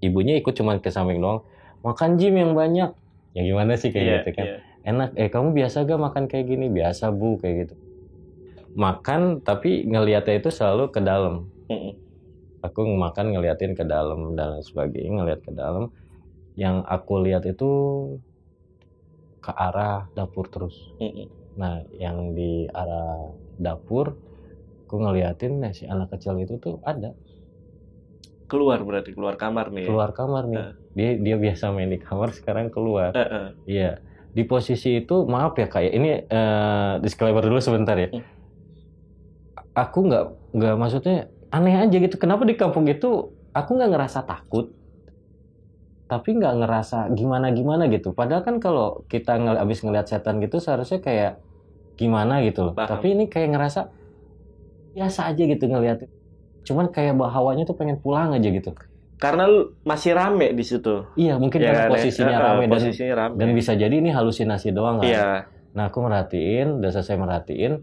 ibunya ikut cuman ke samping doang. Makan Jim yang banyak. Ya gimana sih kayak gitu kan. Enak, kamu biasa gak makan kayak gini? Biasa Bu, kayak gitu. Makan tapi ngeliatnya itu selalu ke dalam. Aku makan ngeliatin ke dalam dan sebagainya, ngeliat ke dalam. Yang aku lihat itu ke arah dapur terus. Nah, yang di arah dapur, aku ngeliatin si anak kecil itu tuh ada. Keluar kamar nih. Keluar kamar nih. Dia biasa main di kamar, sekarang keluar. Iya. Di posisi itu, maaf ya kayak ini disclaimer dulu sebentar ya. Aku nggak maksudnya aneh aja gitu. Kenapa di kampung itu aku nggak ngerasa takut, tapi nggak ngerasa gimana gitu. Padahal kan kalau kita abis ngeliat setan gitu seharusnya kayak gimana gitu loh. Tapi ini kayak ngerasa biasa aja gitu ngeliat. Cuman kayak hawanya tuh pengen pulang aja gitu. Karena masih rame di situ. Iya, mungkin ya, karena posisinya rame rame. Dan bisa jadi ini halusinasi doang kan. Iya. Nah, aku udah selesai merhatiin,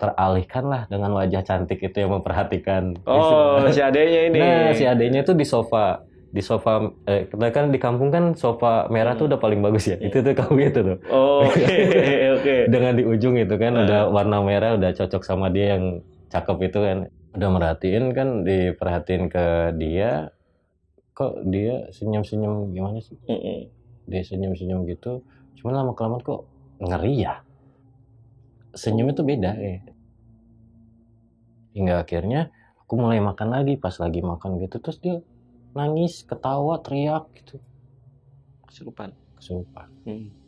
teralihkan lah dengan wajah cantik itu yang memperhatikan. Oh, si adeknya ini. Nah, si adeknya tuh di sofa, kita kan di kampung kan sofa merah tuh udah paling bagus ya. Itu tuh kamu itu tuh. Oh, oke. Dengan di ujung itu kan udah warna merah, udah cocok sama dia yang cakep itu kan. Udah merhatiin kan, diperhatiin ke dia. Kok dia senyum-senyum gimana sih? Dia senyum-senyum gitu. Cuma lama-kelamaan kok ngeri ya. Senyumnya tuh beda ya. Hingga akhirnya aku mulai makan lagi. Pas lagi makan gitu terus dia nangis, ketawa, teriak gitu. Kesurupan.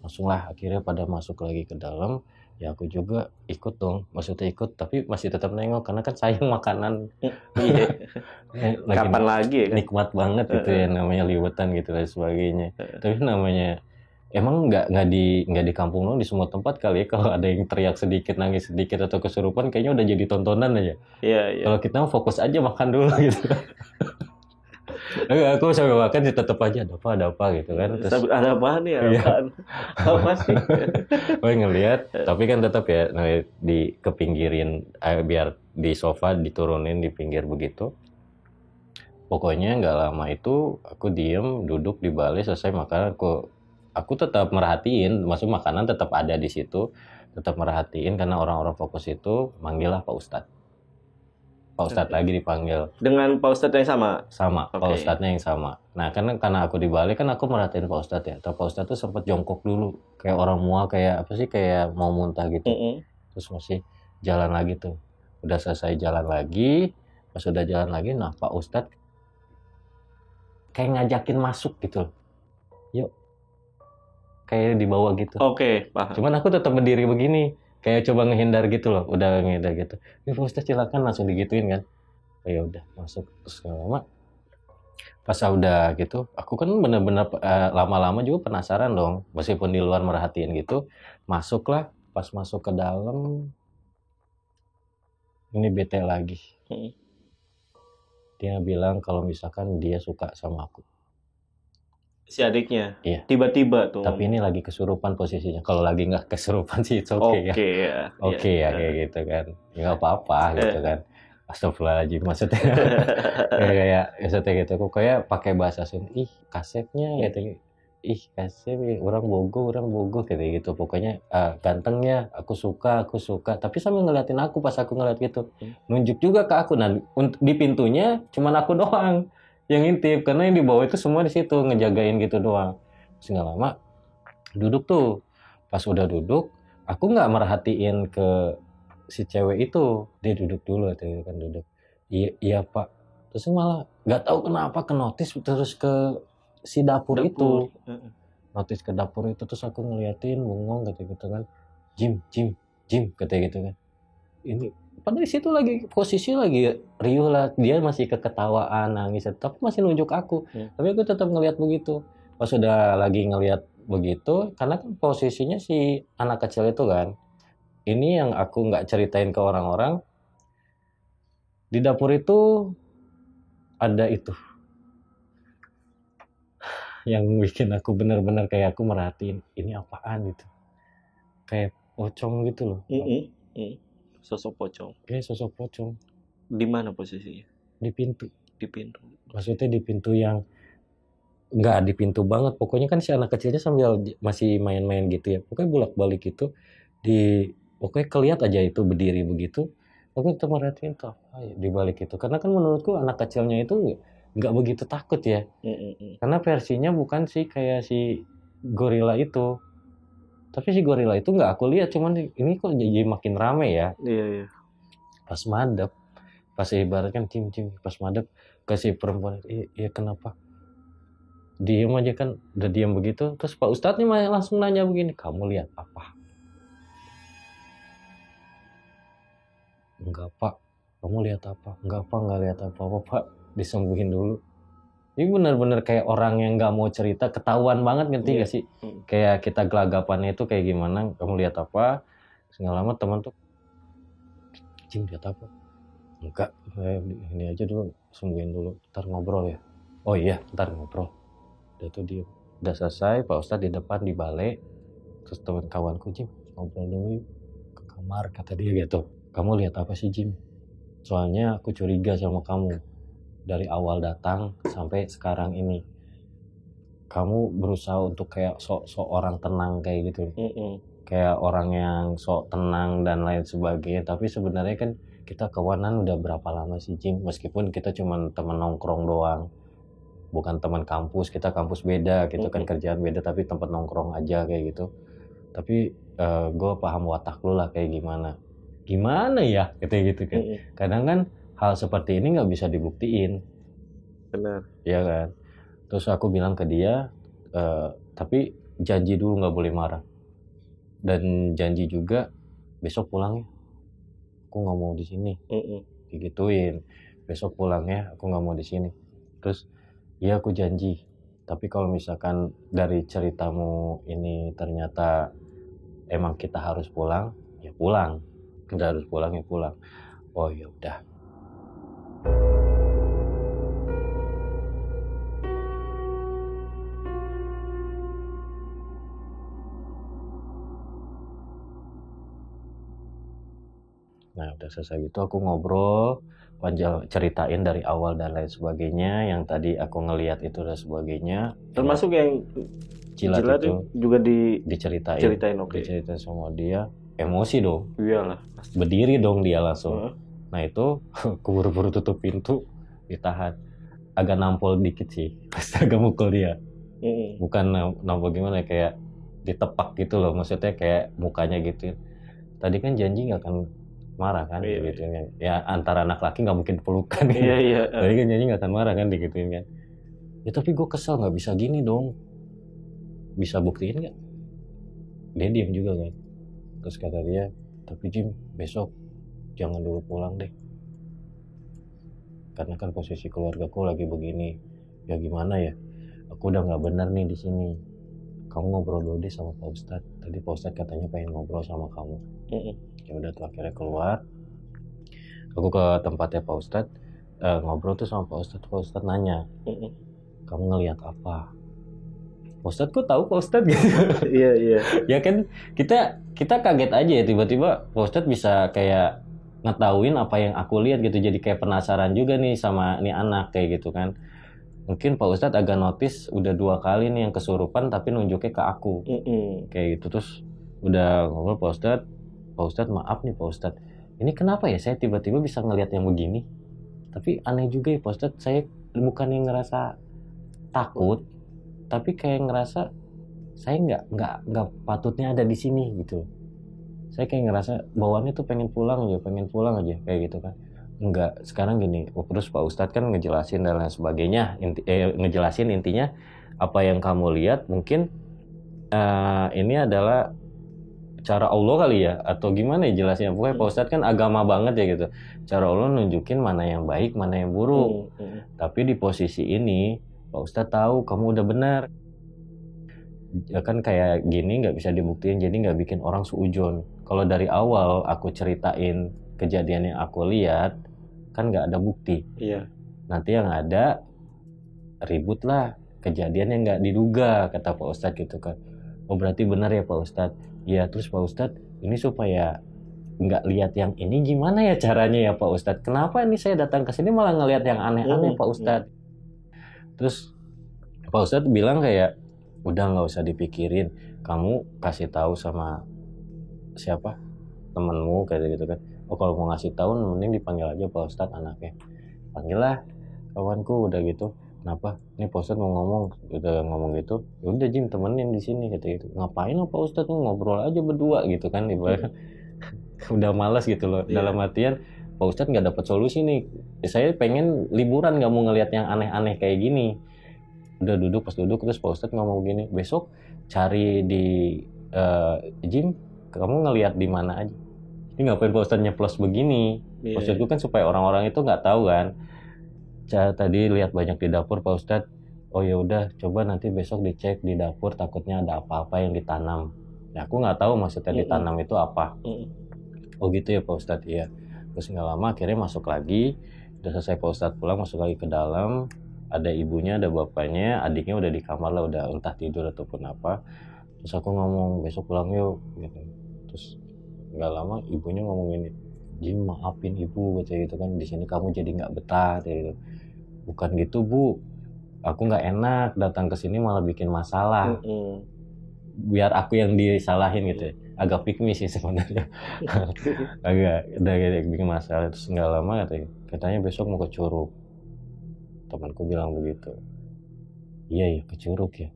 Langsung lah akhirnya pada masuk lagi ke dalam. Ya aku juga ikut dong, maksudnya ikut tapi masih tetap nengok karena kan sayang makanan. Kapan lagi ya kan? Nikmat banget itu ya namanya liwetan gitu dan sebagainya. Tapi namanya emang nggak di kampung lo, di semua tempat kali ya kalau ada yang teriak sedikit, nangis sedikit atau kesurupan kayaknya udah jadi tontonan aja. Iya. Kalau kita fokus aja makan dulu gitu. Aku sambil makan sih tetap aja ada apa gitu kan. Terus ada apa nih? Apa sih? Ngelihat, tapi kan tetap ya kepinggirin, biar di sofa diturunin di pinggir begitu. Pokoknya nggak lama itu aku diem duduk di balik selesai makan, aku tetap merhatiin, maksud makanan tetap ada di situ, tetap merhatiin karena orang-orang fokus itu manggil lah Pak Ustadz. Pak Ustadz lagi dipanggil. Dengan Pak Ustadz yang sama? Sama, okay. Pak Ustadznya yang sama. Nah, karena aku di Bali kan aku merhatiin Pak Ustadz ya. Pak Ustadz tuh sempat jongkok dulu. Kayak orang mual, kayak apa sih, kayak mau muntah gitu. Terus masih jalan lagi tuh. Udah selesai jalan lagi. Pas udah jalan lagi, nah Pak Ustadz kayak ngajakin masuk gitu. Yuk. Kayak dibawa gitu. Oke, paham. Cuman aku tetap berdiri begini. Kayak coba ngehindar gitu loh, udah ngehindar gitu. Pak Ustadz silakan, langsung digituin kan. Ya udah masuk. Terus lama pas udah gitu, aku kan bener-bener lama-lama juga penasaran dong, meskipun di luar merhatiin gitu. Masuklah, pas masuk ke dalam ini bete lagi. Dia bilang kalau misalkan dia suka sama aku. Si adiknya? Iya. Tiba-tiba tuh. Tapi ini lagi kesurupan posisinya. Kalau lagi nggak kesurupan sih it's okay ya. Oke ya kayak gitu kan. Ya nggak apa-apa gitu kan. Astagfirullahaladzim maksudnya. kayak maksudnya gitu. Aku kayak pakai bahasa Sunda. Ih kasetnya gitu. ih kasih orang bogo kayak gitu. Pokoknya gantengnya aku suka. Tapi sambil ngeliatin aku pas aku ngeliat gitu. Nunjuk juga ke aku. Nah di pintunya cuman aku doang yang intip, karena yang di bawah itu semua di situ ngejagain gitu doang. Terus nggak lama duduk tuh. Pas udah duduk, aku nggak merhatiin ke si cewek itu. Dia duduk dulu atau kan duduk. Iya Pak. Terus malah nggak tahu kenapa ke notice terus ke si dapur. Itu. Notice ke dapur itu, terus aku ngeliatin bengong gitu kan. Jim kata gitu kan. Ini padahal di situ lagi posisi lagi riuh lah, dia masih keketawaan nangis, tapi masih nunjuk aku. Tapi aku tetap ngelihat begitu. Pas udah lagi ngelihat begitu, karena kan posisinya si anak kecil itu kan, ini yang aku nggak ceritain ke orang-orang, di dapur itu ada itu yang bikin aku benar-benar kayak aku merhatiin ini apaan gitu, kayak pocong gitu loh. Sosok pocong. Kayak sosok pocong. Di mana posisinya? Di pintu. Maksudnya di pintu yang nggak di pintu banget. Pokoknya kan si anak kecilnya sambil masih main-main gitu ya. Pokoknya bolak-balik gitu. Pokoknya kelihat aja itu berdiri begitu. Aku tetap merhatiin tuh apa ya di balik itu. Karena kan menurutku anak kecilnya itu nggak begitu takut ya. Karena versinya bukan sih kayak si gorila itu. Tapi si gorila itu nggak aku lihat, cuman ini kok jadi makin rame ya. Iya. Pas madep, pas ibaratkan cim pas madep ke si perempuan, iya kenapa? Diem aja kan, udah diem begitu. Terus Pak Ustadz nih langsung nanya begini, kamu lihat apa? Enggak Pak, kamu lihat apa? Enggak Pak, nggak lihat apa-apa Pak, disembuhin dulu. Ini benar-benar kayak orang yang nggak mau cerita, ketahuan banget ngerti gak sih? Kayak kita gelagapannya itu kayak gimana, kamu lihat apa? Nggak lama teman tuh, Jim lihat apa? Enggak, ini aja dulu, sembuhin dulu, ntar ngobrol ya. Oh iya, ntar ngobrol. Udah tuh dia, udah selesai, Pak Ustadz di depan di balai, terus teman kawanku, Jim ngobrol dulu yuk ke kamar, kata dia gitu. Kamu lihat apa sih Jim? Soalnya aku curiga sama kamu. Dari awal datang sampai sekarang ini, kamu berusaha untuk kayak sok orang tenang kayak gitu, kayak orang yang sok tenang dan lain sebagainya. Tapi sebenarnya kan kita kawanan udah berapa lama sih Jim? Meskipun kita cuma teman nongkrong doang, bukan teman kampus. Kita kampus beda, gitu kan kerjaan beda, tapi tempat nongkrong aja kayak gitu. Tapi gue paham watak lu lah kayak gimana ya, gitu kan. Kadang kan hal seperti ini nggak bisa dibuktiin. Benar. Iya kan. Terus aku bilang ke dia, tapi janji dulu nggak boleh marah. Dan janji juga besok pulang ya. Aku nggak mau di sini. Digituin. Besok pulang ya. Aku nggak mau di sini. Terus, ya aku janji. Tapi kalau misalkan dari ceritamu ini ternyata emang kita harus pulang, ya pulang. Kita harus pulang ya pulang. Oh ya udah. Nah udah selesai gitu aku ngobrol panjang, ceritain dari awal dan lain sebagainya, yang tadi aku ngelihat itu dan sebagainya. Termasuk yang jilat itu juga diceritain. Okay. Diceritain sama dia, emosi dong. Iyalah. Berdiri dong dia langsung. Nah itu keburu-buru tutup pintu, ditahan. Agak nampol dikit sih, pasti agak mukul dia. Bukan nampol gimana, kayak ditepak gitu loh, maksudnya kayak mukanya gitu. Tadi kan janji nggak akan marah kan, gitu kan. Ya antara anak laki nggak mungkin pelukan. Iya. Tadi kan janji nggak akan marah kan, digituin kan. Ya tapi gue kesel, nggak bisa gini dong. Bisa buktiin nggak? Dia diem juga kan. Terus kata dia, tapi Jim besok jangan dulu pulang deh. Karena kan posisi keluargaku lagi begini. Ya gimana ya? Aku udah nggak benar nih di sini. Kamu ngobrol dulu deh sama Pak Ustadz. Tadi Pak Ustadz katanya pengen ngobrol sama kamu. Ya udah tuh akhirnya keluar. Aku ke tempatnya Pak Ustadz, ngobrol tuh sama Pak Ustadz. Pak Ustadz nanya, kamu ngelihat apa? Pak Ustadz kok tahu Pak Ustadz gitu? Iya. Ya kan kita kaget aja ya, tiba-tiba Pak Ustadz bisa kayak ngetahuin apa yang aku lihat gitu. Jadi kayak penasaran juga nih sama nih anak kayak gitu kan. Mungkin Pak Ustadz agak notice udah 2 kali nih yang kesurupan tapi nunjuknya ke aku. Kayak gitu. Terus udah ngobrol, Pak Ustadz maaf nih Pak Ustadz. Ini kenapa ya saya tiba-tiba bisa ngelihat yang begini? Tapi aneh juga ya Pak Ustadz, saya bukan yang ngerasa takut, tapi kayak ngerasa saya nggak patutnya ada di sini gitu. Saya kayak ngerasa bawaannya tuh pengen pulang aja kayak gitu kan. Enggak, sekarang gini, terus Pak Ustadz kan ngejelasin dan lain sebagainya, ngejelasin intinya apa yang kamu lihat mungkin ini adalah cara Allah kali ya, atau gimana ya jelasnya. Pokoknya Pak Ustadz kan agama banget ya gitu. Cara Allah nunjukin mana yang baik, mana yang buruk. Tapi di posisi ini Pak Ustadz tahu kamu udah benar. Ya kan kayak gini nggak bisa dibuktiin, jadi nggak bikin orang suujon. Kalau dari awal aku ceritain kejadian yang aku lihat, kan nggak ada bukti. Iya. Nanti yang ada ribut lah, kejadian yang nggak diduga, kata Pak Ustadz gitu kan. Oh berarti benar ya Pak Ustadz. Ya terus Pak Ustadz, ini supaya nggak lihat yang ini gimana ya caranya ya Pak Ustadz? Kenapa ini saya datang ke sini malah ngelihat yang aneh-aneh Pak Ustadz? Terus Pak Ustadz bilang kayak, udah nggak usah dipikirin, kamu kasih tahu sama siapa temenmu kayak gitu kan. Oh kalau mau ngasih tahu mending dipanggil aja Pak Ustadz anaknya. Panggil lah kawanku udah gitu. Kenapa? Ini Pak Ustadz mau ngomong, udah ngomong gitu. Ya udah Jim temenin di sini kata gitu. Ngapain lo Pak Ustadz, ngobrol aja berdua gitu kan ibaratnya. Udah malas gitu loh. Dalam artian Pak Ustadz nggak dapat solusi nih. Saya pengen liburan, nggak mau ngelihat yang aneh-aneh kayak gini. Udah duduk, pas duduk terus Pak Ustadz ngomong gini, besok cari di gym, kamu ngelihat di mana aja. Ini ngapain Pak Ustadz nyeplos begini? Maksudku kan supaya orang-orang itu nggak tahu kan. Tadi lihat banyak di dapur Pak Ustadz. Oh ya udah, coba nanti besok dicek di dapur, takutnya ada apa-apa yang ditanam. Ya aku nggak tahu maksudnya ditanam itu apa. Oh gitu ya Pak Ustadz, iya. Terus nggak lama akhirnya masuk lagi. Udah selesai Pak Ustadz pulang, masuk lagi ke dalam. Ada ibunya, ada bapaknya, adiknya udah di kamar lah, udah entah tidur ataupun apa. Terus aku ngomong, besok pulang yuk gitu. Terus nggak lama ibunya ngomong gini, Jim maafin ibu gitu kan, di sini kamu jadi nggak betah gitu. Bukan gitu Bu, aku nggak enak datang ke sini malah bikin masalah. Biar aku yang disalahin gitu. Agak pick me sih sebenarnya. Agak udah bikin masalah. Terus nggak lama katanya besok mau ke Curug. Temanku bilang begitu. Iya ya ke Curug ya.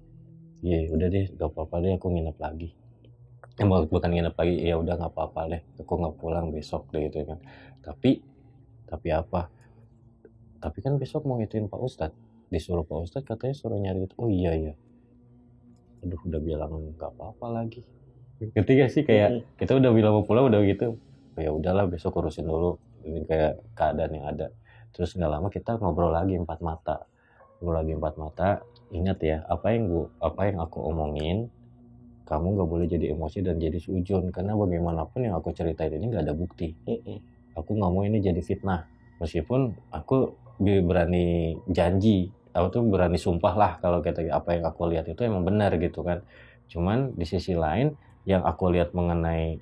Iya udah deh, gak apa-apa deh aku nginep lagi. Bukan nginep lagi, ya udah nggak apa-apa deh, aku nggak pulang besok deh gitu kan. Tapi apa? Tapi kan besok mau ngituin Pak Ustadz, disuruh Pak Ustadz katanya suruh nyari itu. Oh iya ya. Aduh udah bilang nggak apa-apa lagi. Ketika sih kayak kita udah bilang mau pulang udah gitu. Ya udahlah besok urusin dulu. Ini kayak keadaan yang ada. Terus nggak lama kita ngobrol lagi 4 mata. Ingat ya apa yang aku omongin. Kamu nggak boleh jadi emosi dan jadi suujon, karena bagaimanapun yang aku ceritain ini nggak ada bukti. Aku nggak mau ini jadi fitnah, meskipun aku berani janji, aku tuh berani sumpah lah kalau kata apa yang aku lihat itu emang benar gitu kan. Cuman di sisi lain yang aku lihat mengenai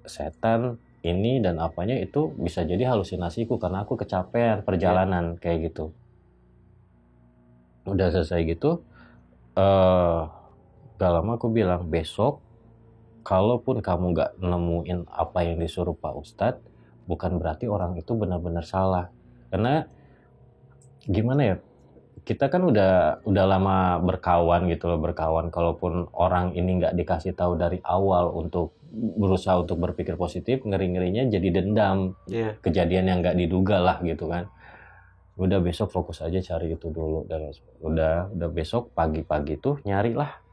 setan ini dan apanya itu bisa jadi halusinasiku karena aku kecapean perjalanan kayak gitu. Udah selesai gitu. Gak lama aku bilang, besok kalaupun kamu gak nemuin apa yang disuruh Pak Ustadz, bukan berarti orang itu benar-benar salah. Karena gimana ya, kita kan udah lama berkawan gitu loh, kalaupun orang ini gak dikasih tahu dari awal untuk berusaha untuk berpikir positif, ngeri-ngerinya jadi dendam. Kejadian yang gak diduga lah gitu kan. Udah besok fokus aja cari itu dulu. Dan udah besok pagi-pagi tuh nyari lah.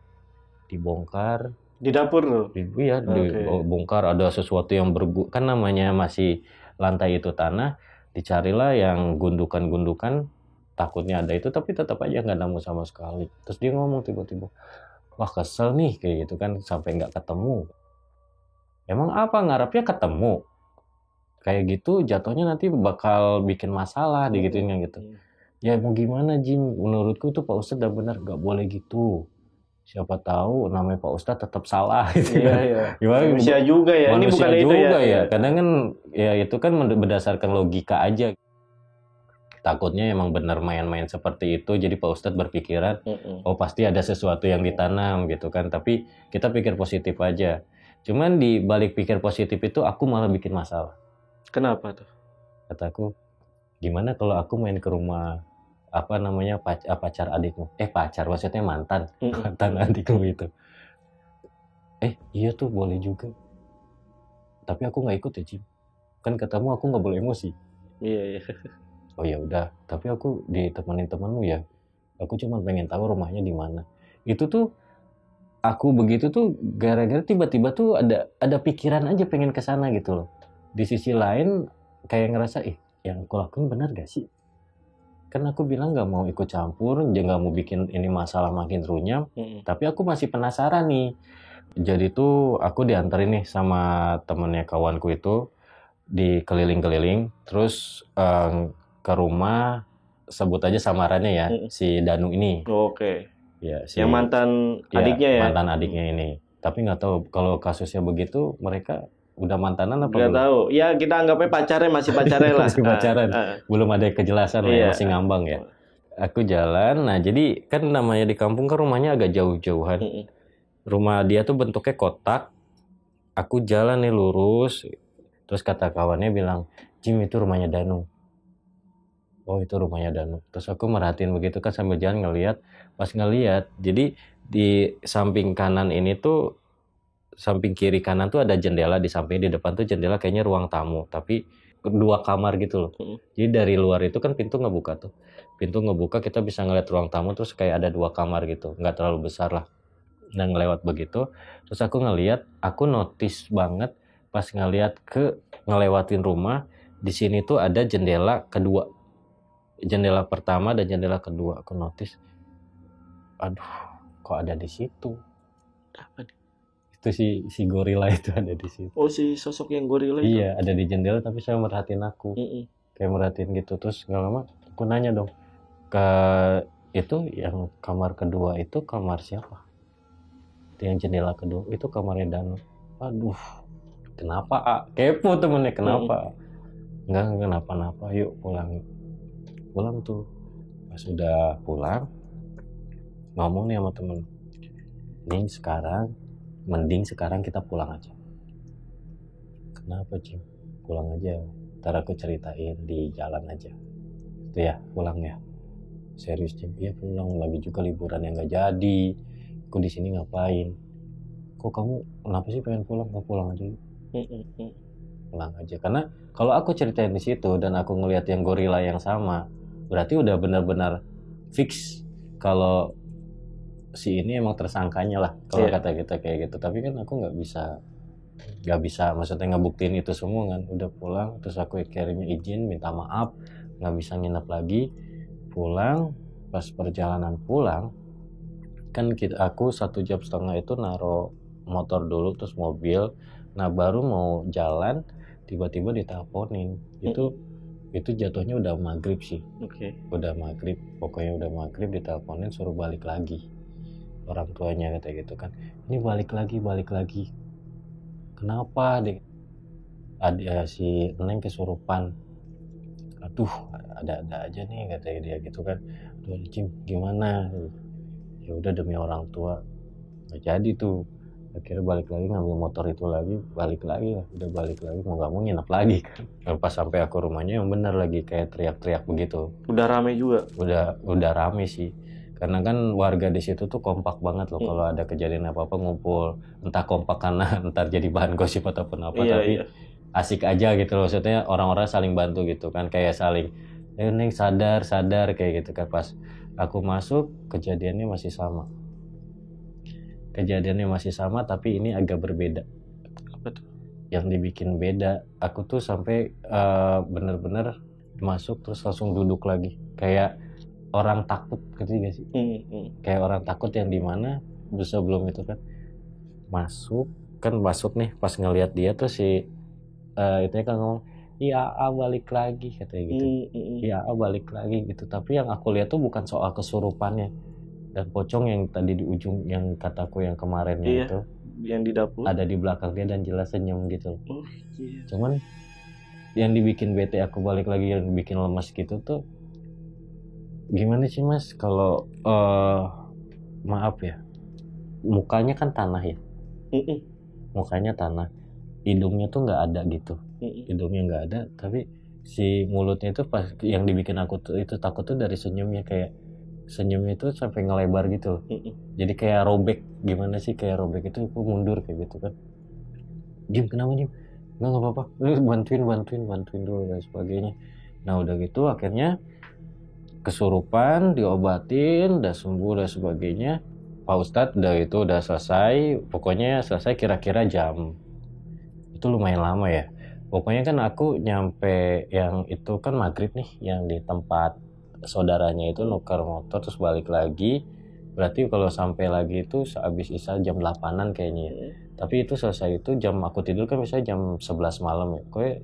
Dibongkar di dapur dibongkar ada sesuatu yang kan namanya masih lantai itu tanah, dicarilah yang gundukan-gundukan, takutnya ada itu tapi tetap aja nggak nemu sama sekali. Terus dia ngomong tiba-tiba, wah kesel nih kayak gitu kan, sampai nggak ketemu. Emang apa ngarepnya ketemu kayak gitu, jatuhnya nanti bakal bikin masalah digituin gitu. Ya mau gimana Jim, menurutku tuh Pak Ustadz udah benar, nggak boleh gitu. Siapa tahu namanya Pak Ustadz tetap salah gitu. Iya. Manusia juga ya. Manusia ini bukan juga itu ya. Kadang kan ya itu kan berdasarkan logika aja. takutnya emang bener main-main seperti itu, jadi Pak Ustadz berpikiran oh pasti ada sesuatu yang ditanam gitu kan, tapi kita pikir positif aja. Cuman di balik pikir positif itu aku malah bikin masalah. Kenapa tuh? Kataku, gimana kalau aku main ke rumah apa namanya pacar adikmu? Pacar maksudnya mantan adikmu itu. Iya tuh boleh juga. Tapi aku nggak ikut ya, Jim. Kan katamu aku nggak boleh emosi. Iya. Oh ya udah, tapi aku ditemenin temanmu ya. Aku cuma pengen tahu rumahnya di mana. Itu tuh aku begitu tuh gara-gara tiba-tiba tuh ada pikiran aja pengen ke sana gitu loh. Di sisi lain kayak ngerasa yang aku lakuin benar gak sih? Kan aku bilang nggak mau ikut campur, nggak mau bikin ini masalah makin runyam. Tapi aku masih penasaran nih. Jadi tuh aku diantarin nih sama temennya kawanku itu di keliling-keliling, terus ke rumah, sebut aja samarannya ya, si Danu ini. Oke. Ya, yang mantan adiknya ya? Mantan adiknya ini. Tapi nggak tahu kalau kasusnya begitu, mereka udah mantanan apa belum? Nggak tahu. Ya kita anggapnya pacarnya, masih pacarnya lah. Masih pacaran. Belum ada kejelasan lah, masih ngambang ya. Aku jalan, nah jadi kan namanya di kampung kan rumahnya agak jauh-jauhan. Rumah dia tuh bentuknya kotak. Aku jalan nih lurus. Terus kata kawannya bilang, Jim itu rumahnya Danu. Oh itu rumahnya Danu. Terus aku merhatiin begitu kan sambil jalan ngeliat. Pas ngeliat, jadi di samping kanan ini tuh, samping kiri kanan tuh ada jendela, di samping di depan tuh jendela kayaknya ruang tamu. Tapi 2 kamar gitu loh. Jadi dari luar itu kan pintu ngebuka tuh. Pintu ngebuka kita bisa ngeliat ruang tamu terus kayak ada 2 kamar gitu. Nggak terlalu besar lah. Dan ngelewat begitu. Terus aku ngeliat, aku notice banget pas ngelewatin rumah, di sini tuh ada jendela kedua. Jendela pertama dan jendela kedua. Aku notice, aduh, kok ada di situ? Apa nih? Itu si gorila itu ada di situ. Oh, si sosok yang gorila itu? Iya, ada di jendela tapi saya merhatiin aku. Kayak merhatiin gitu. Terus gak lama aku nanya dong, itu yang kamar kedua itu kamar siapa? Itu yang jendela kedua itu kamarnya Danu. Aduh, kenapa? Kepo temennya, kenapa? Enggak kenapa-napa, yuk pulang. Pulang tuh. Pas sudah pulang, ngomong nih sama temen, mending sekarang kita pulang aja. Kenapa, Jim? Pulang aja. Ntar aku ceritain di jalan aja. Itu ya, pulang ya. Serius, Jim? Iya pulang, lagi juga liburan yang gak jadi. Aku di sini ngapain? Kok kamu kenapa sih pengen pulang? Mau pulang aja yuk. Pulang aja. Karena kalau aku ceritain di situ dan aku ngelihat yang gorila yang sama, berarti udah benar-benar fix kalau si ini emang tersangkanya lah. Kalau kata kita kayak gitu. Tapi kan aku nggak bisa maksudnya ngebuktiin itu semua kan. Udah pulang terus aku akhirnya izin minta maaf, nggak bisa nginep lagi. Pulang, pas perjalanan pulang kan aku 1,5 jam itu naro motor dulu terus mobil. Nah baru mau jalan tiba-tiba diteleponin. Itu jatuhnya udah maghrib sih. Udah maghrib, pokoknya udah maghrib diteleponin suruh balik lagi. Orang tuanya kata gitu kan, ini balik lagi. Kenapa deh? Ada si Neng kesurupan. Aduh, ada aja nih kata dia gitu kan. Aduh Jim, gimana? Ya udah demi orang tua. Nggak jadi tuh. Akhirnya balik lagi ngambil motor itu lagi, balik lagi lah. Udah balik lagi mau nggak mau nginep lagi kan. Pas sampai aku rumahnya yang bener lagi kayak teriak-teriak begitu. Udah rame juga. Udah rame sih. Karena kan warga di situ tuh kompak banget loh. Kalau ada kejadian apa-apa ngumpul. Entah kompak karena ntar jadi bahan gosip ataupun apa. Tapi asik aja gitu loh. Maksudnya orang-orang saling bantu gitu kan. Kayak saling, Neng sadar kayak gitu kan. Pas aku masuk kejadiannya masih sama. Tapi ini agak berbeda. Apa tuh? Yang dibikin beda, aku tuh sampai bener-bener masuk terus langsung duduk lagi. Kayak orang takut, gitu gak sih? Kayak orang takut yang dimana sebelum itu kan masuk nih pas ngelihat dia tuh si itu kan ngomong, iya balik lagi katanya gitu. Iya balik lagi gitu. Tapi yang aku lihat tuh bukan soal kesurupannya dan pocong yang tadi di ujung yang kataku yang kemarin itu yang di dapur ada di belakang dia dan jelas senyum gitu. Cuman yang dibikin bete aku balik lagi, yang bikin lemas gitu tuh Gimana sih Mas kalau maaf ya, mukanya kan tanah ya, mukanya tanah, hidungnya tuh nggak ada gitu, hidungnya nggak ada, tapi si mulutnya itu pas yang dibikin aku tuh itu takut tuh dari senyumnya, kayak senyumnya itu sampai ngelebar gitu, jadi kayak robek. Gimana sih kayak robek itu aku mundur kayak gitu kan. Jim kenapa Jim? Nggak apa-apa, lu bantuin dulu dan sebagainya. Nah udah gitu akhirnya kesurupan, diobatin, udah sembuh dan sebagainya. Pak Ustadz udah selesai, pokoknya selesai kira-kira jam, itu lumayan lama ya. Pokoknya kan aku nyampe yang itu kan maghrib nih, yang di tempat saudaranya itu nuker motor terus balik lagi. Berarti kalau sampai lagi itu sehabis isya jam 8-an kayaknya ya. Tapi itu selesai itu jam aku tidur kan misalnya jam 11 malam ya. Pokoknya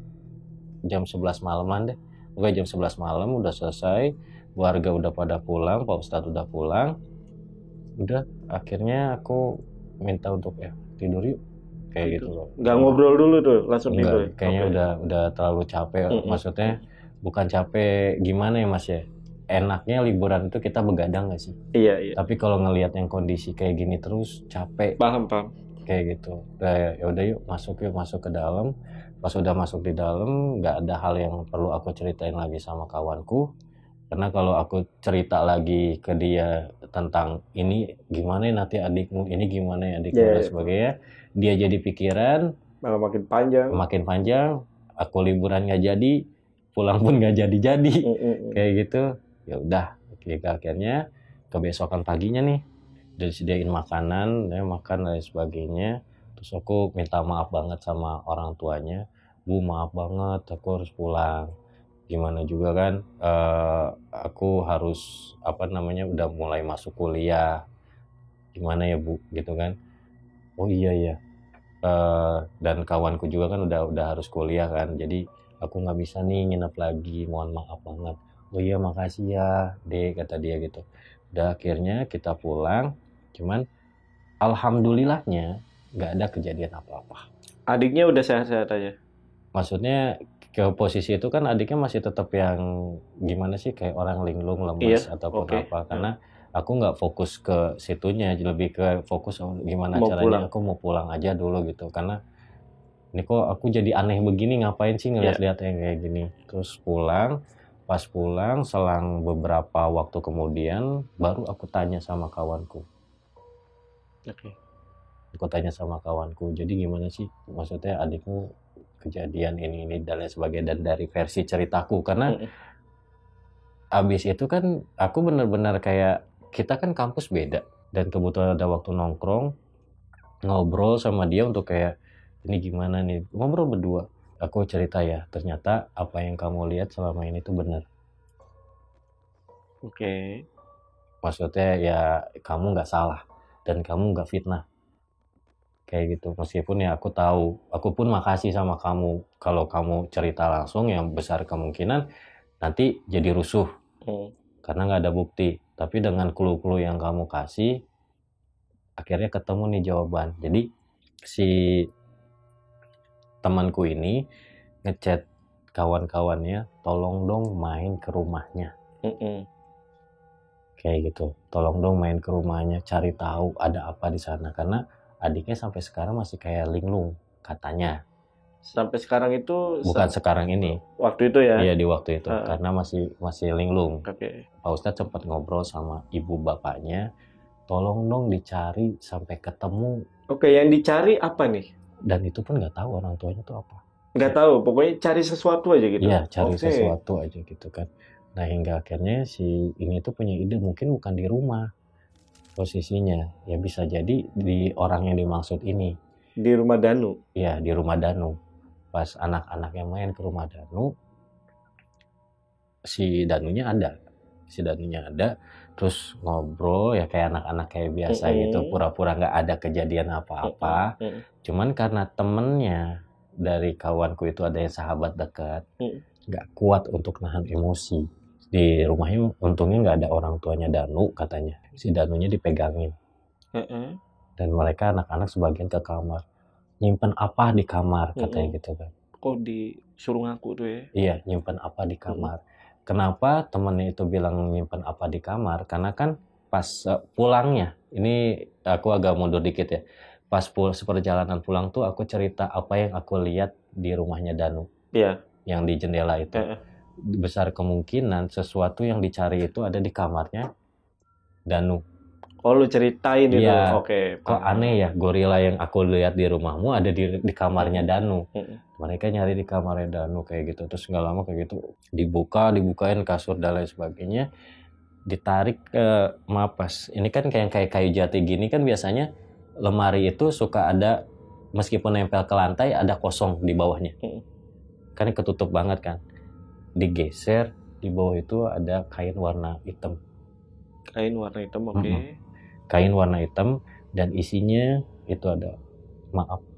jam 11 malaman deh. Pokoknya jam 11 malam udah selesai, warga udah pada pulang, Pak Ustadz udah pulang. Udah akhirnya aku minta untuk tidur yuk kayak gitu loh. Nggak ngobrol dulu tuh, langsung tidur. Kayaknya udah terlalu capek. Maksudnya bukan capek gimana ya Mas ya. Enaknya liburan itu kita begadang nggak sih? Iya. Tapi kalau ngelihat yang kondisi kayak gini terus capek. Paham. Kayak gitu. Ya udah yuk masuk ke dalam. Pas udah masuk di dalam, nggak ada hal yang perlu aku ceritain lagi sama kawanku. Karena kalau aku cerita lagi ke dia tentang ini gimana ya nanti adikmu, ini gimana ya adikmu dan sebagainya, dia jadi pikiran malah makin panjang. Aku liburan nggak jadi, pulang pun nggak jadi kayak gitu. Ya udah, akhirnya kebesokan paginya nih disediain makanan, makan dan sebagainya. Terus aku minta maaf banget sama orang tuanya, Bu maaf banget aku harus pulang. Gimana juga kan aku harus udah mulai masuk kuliah, gimana ya Bu gitu kan. Oh iya dan kawanku juga kan udah harus kuliah kan, jadi aku nggak bisa nih nginep lagi, mohon maaf banget. Oh iya makasih ya Dek, kata dia gitu. Udah akhirnya kita pulang, cuman alhamdulillahnya nggak ada kejadian apa-apa. Adiknya udah sehat-sehat aja? Maksudnya ke posisi itu kan adiknya masih tetap yang gimana sih, kayak orang linglung, lemas ataupun apa, karena aku nggak fokus ke situnya, lebih ke fokus gimana caranya aku mau pulang aja dulu gitu, karena ini kok aku jadi aneh begini, ngapain sih ngeliat-liat yang kayak gini. Terus pas pulang selang beberapa waktu kemudian baru aku tanya sama kawanku. Aku tanya sama kawanku, jadi gimana sih maksudnya adikmu kejadian ini dan lain sebagainya, dan dari versi ceritaku, karena abis itu kan aku benar-benar kayak kita kan kampus beda, dan kebetulan ada waktu nongkrong ngobrol sama dia untuk kayak ini gimana nih, ngobrol berdua. Aku cerita ya, ternyata apa yang kamu lihat selama ini tuh benar. Maksudnya ya kamu nggak salah dan kamu nggak fitnah kayak gitu. Meskipun ya aku tahu, aku pun makasih sama kamu kalau kamu cerita langsung, yang besar kemungkinan nanti jadi rusuh karena nggak ada bukti. Tapi dengan clue-clue yang kamu kasih, akhirnya ketemu nih jawaban. Jadi si temanku ini ngechat kawan-kawannya, tolong dong main ke rumahnya. Kayak gitu, tolong dong main ke rumahnya, cari tahu ada apa di sana, karena adiknya sampai sekarang masih kayak linglung katanya. Sampai sekarang itu? Bukan sekarang ini. Waktu itu ya? Iya di waktu itu, karena masih linglung. Pak Ustadz sempat ngobrol sama ibu bapaknya, tolong dong dicari sampai ketemu. Yang dicari apa nih? Dan itu pun nggak tahu orang tuanya itu apa. Nggak tahu, pokoknya cari sesuatu aja gitu? Iya, cari sesuatu aja gitu kan. Nah hingga akhirnya si ini tuh punya ide, mungkin bukan di rumah posisinya, ya bisa jadi di orang yang dimaksud ini. Di rumah Danu? Iya, di rumah Danu. Pas anak-anak yang main ke rumah Danu, si Danunya ada, terus ngobrol ya kayak anak-anak kayak biasa gitu, pura-pura nggak ada kejadian apa-apa. Cuman karena temennya dari kawanku itu ada yang sahabat dekat, nggak kuat untuk nahan emosi. Di rumahnya untungnya nggak ada orang tuanya Danu katanya. Si Danunya dipegangin. Dan mereka anak-anak sebagian ke kamar. Nyimpen apa di kamar katanya gitu kan. Kok disuruh ngaku tuh ya? Iya, nyimpen apa di kamar. Kenapa temennya itu bilang nyimpen apa di kamar? Karena kan pas pulangnya, ini aku agak mundur dikit ya. Pas seperjalanan pulang tuh aku cerita apa yang aku lihat di rumahnya Danu. Iya. Yang di jendela itu. Besar kemungkinan sesuatu yang dicari itu ada di kamarnya Danu. Oh, lu ceritain itu. Iya. Oke. Kok aneh ya, gorila yang aku lihat di rumahmu ada di kamarnya Danu. Mereka nyari di kamarnya Danu kayak gitu. Terus nggak lama kayak gitu dibukain kasur dan lain sebagainya. Ditarik ke mapas. Ini kan kayak kayu jati gini kan biasanya lemari itu suka ada, meskipun nempel ke lantai ada kosong di bawahnya. Kan ketutup banget kan. Digeser, di bawah itu ada kain warna hitam. Kain warna hitam, oke. Kain warna hitam dan isinya itu ada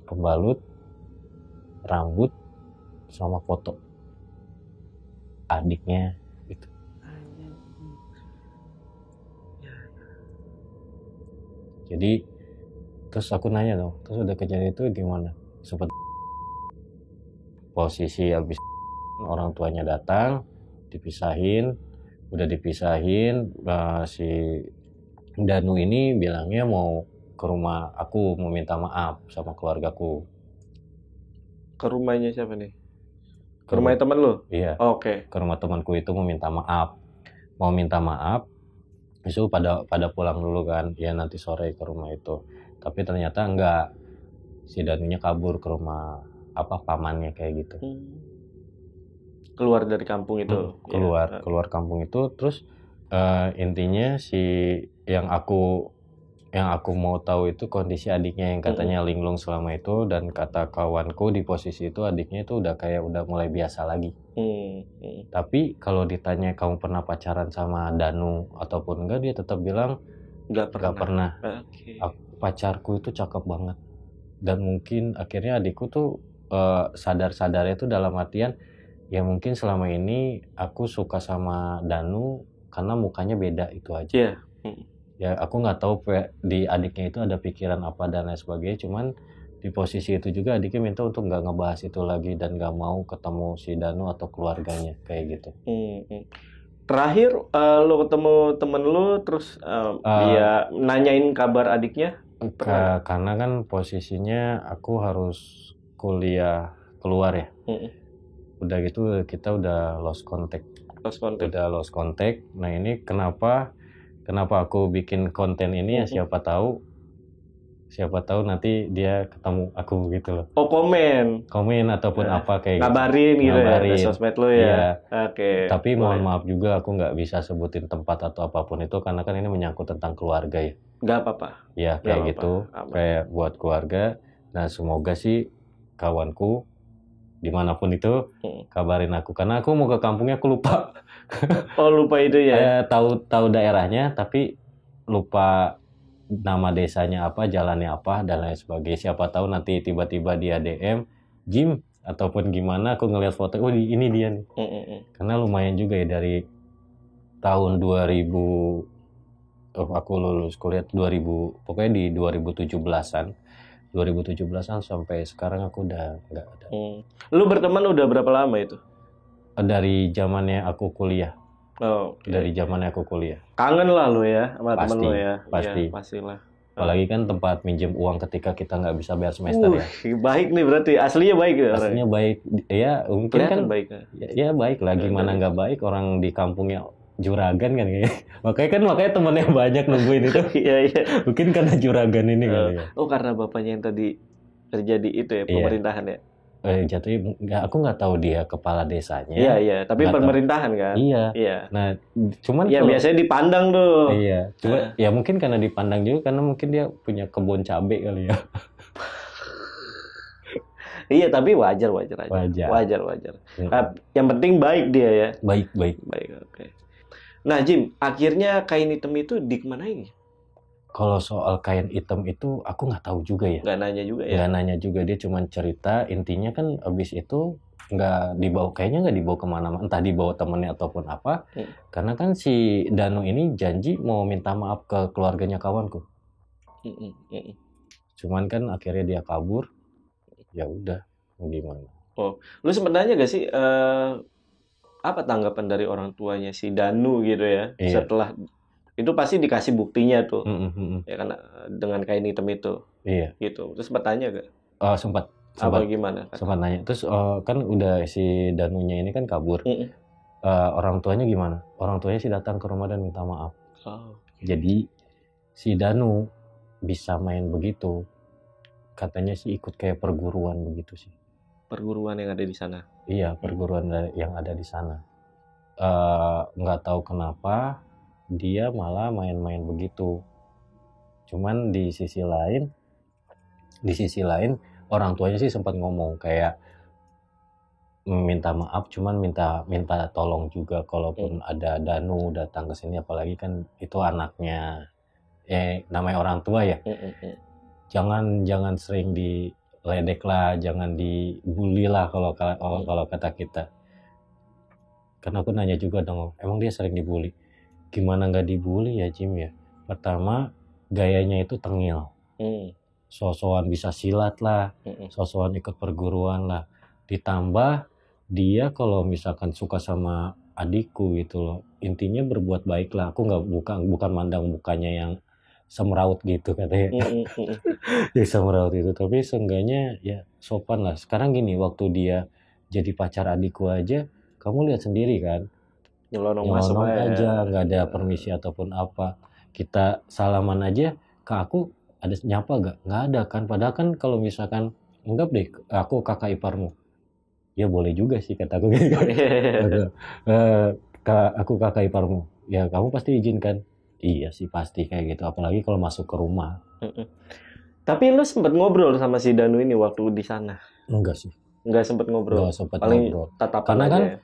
pembalut, rambut, sama foto adiknya itu. Jadi terus aku nanya dong, terus udah kejadian itu gimana? Sempet posisi habis orang tuanya datang, udah dipisahin, si Danu ini bilangnya mau ke rumah aku, mau minta maaf sama keluargaku. Ke rumahnya siapa nih? Ke rumahnya teman lu? Iya. Oke. Ke rumah temanku itu mau minta maaf. Besok pada pulang dulu kan, ya nanti sore ke rumah itu. Tapi ternyata enggak. Si Danunya kabur ke rumah pamannya kayak gitu. Keluar dari kampung itu. Keluar kampung itu, terus intinya yang aku mau tahu itu kondisi adiknya yang katanya linglung selama itu, dan kata kawanku di posisi itu adiknya itu udah mulai biasa lagi. Tapi kalau ditanya kamu pernah pacaran sama Danu ataupun enggak, dia tetap bilang nggak pernah. Pacarku itu cakep banget, dan mungkin akhirnya adikku tuh sadar-sadarnya tuh dalam artian ya mungkin selama ini aku suka sama Danu karena mukanya beda, itu aja. Iya. Ya aku nggak tahu di adiknya itu ada pikiran apa dan lain sebagainya, cuman di posisi itu juga adiknya minta untuk nggak ngebahas itu lagi dan nggak mau ketemu si Danu atau keluarganya kayak gitu. Terakhir lo ketemu temen lo terus dia nanyain kabar adiknya? Karena kan posisinya aku harus kuliah keluar ya. Udah gitu kita udah lost contact. Udah lost contact. Nah ini kenapa aku bikin konten ini ya, siapa tahu nanti dia ketemu aku gitu loh. Oh, komen ataupun apa kayak ngabarin gitu ya di sosmed lo ya. Iya. Oke. Tapi mohon maaf juga aku nggak bisa sebutin tempat atau apapun itu karena kan ini menyangkut tentang keluarga ya. Nggak apa-apa. Ya kayak gitu. Kayak buat keluarga. Nah semoga sih kawanku dimanapun itu kabarin aku, karena aku mau ke kampungnya aku lupa. Oh, lupa itu ya? Tahu daerahnya tapi lupa nama desanya apa, jalannya apa dan lain sebagainya. Siapa tahu nanti tiba-tiba dia DM Jim ataupun gimana, aku ngelihat foto, oh ini dia nih. Karena lumayan juga ya, dari tahun 2000 aku lulus kuliah 2000, pokoknya di 2017-an sampai sekarang aku udah nggak ada. Lu berteman udah berapa lama itu? Dari zamannya aku kuliah. Dari zamannya aku kuliah. Kangen lah lu ya sama temen lu ya? Pasti. Ya, pastilah. Apalagi kan tempat minjem uang ketika kita nggak bisa bayar semester ya. Baik nih berarti, aslinya baik ya? Aslinya baik, ya mungkin kan baik. Ya baik lah, gimana nggak baik, orang di kampungnya juragan kan kayaknya. Makanya temennya banyak nungguin itu. Iya. Mungkin karena juragan ini kali ya. Oh, karena bapaknya yang tadi kerja di itu ya, pemerintahan ya? Jatuhnya aku nggak tahu dia kepala desanya. Iya, tapi pemerintahan kan? Iya. Nah, cuman ya biasanya dipandang tuh. Iya, cuma ya mungkin karena dipandang juga karena mungkin dia punya kebun cabai kali ya. Iya, tapi wajar aja. Wajar. Yang penting baik dia ya. Baik, oke. Nah, Jim, akhirnya kain hitam itu dikemanain? Kalau soal kain hitam itu aku nggak tahu juga ya. Nggak nanya juga ya? Nggak nanya juga, dia cuma cerita. Intinya kan abis itu kayaknya nggak dibawa kemana-mana, entah dibawa temennya ataupun apa. Karena kan si Danu ini janji mau minta maaf ke keluarganya kawanku. Cuman kan akhirnya dia kabur. Ya udah, gimana? Oh, lu sempet nanya gak sih apa tanggapan dari orang tuanya si Danu gitu ya? Iya. Setelah itu pasti dikasih buktinya tuh. Mm-mm. Ya kan dengan kain hitam itu. Iya. Gitu. Terus bertanya gak? Sempat Apa gimana? sempat nanya. Terus kan udah si Danunya ini kan kabur. Orang tuanya gimana? Orang tuanya sih datang ke rumah dan minta maaf. Jadi si Danu bisa main begitu. Katanya sih ikut kayak perguruan begitu sih. Perguruan yang ada di sana. Iya, perguruan yang ada di sana. Nggak tahu kenapa dia malah main-main begitu. Cuman di sisi lain orang tuanya sih sempat ngomong kayak minta maaf, cuman minta tolong juga kalaupun ada Danu datang ke sini, apalagi kan itu anaknya. Namanya orang tua ya. Jangan sering diledek lah, jangan dibully lah kalau kata kita. Karena aku nanya juga dong, emang dia sering dibully? Gimana nggak dibully ya Jim ya? Pertama, gayanya itu tengil. Sosokan bisa silat lah, sosokan ikut perguruan lah. Ditambah dia kalau misalkan suka sama adikku gitu loh, intinya berbuat baik lah. Aku nggak bukan mandang mukanya yang semeraut gitu katanya. Ya semeraut itu, tapi seenggaknya ya sopan lah. Sekarang gini, waktu dia jadi pacar adikku aja, kamu lihat sendiri kan, nyelonong aja, nggak ada permisi ataupun apa. Kita salaman aja ke aku, ada nyapa nggak ada kan. Padahal kan kalau misalkan enggak deh, aku kakak iparmu, ya boleh juga sih kataku gitu. Aku kakak iparmu, ya kamu pasti izinkan. Iya sih pasti kayak gitu, apalagi kalau masuk ke rumah. Tapi lu sempat ngobrol sama si Danu ini waktu di sana? Enggak sih. Enggak sempat ngobrol. Enggak sempat paling ngobrol. Tatapan karena aja kan ya?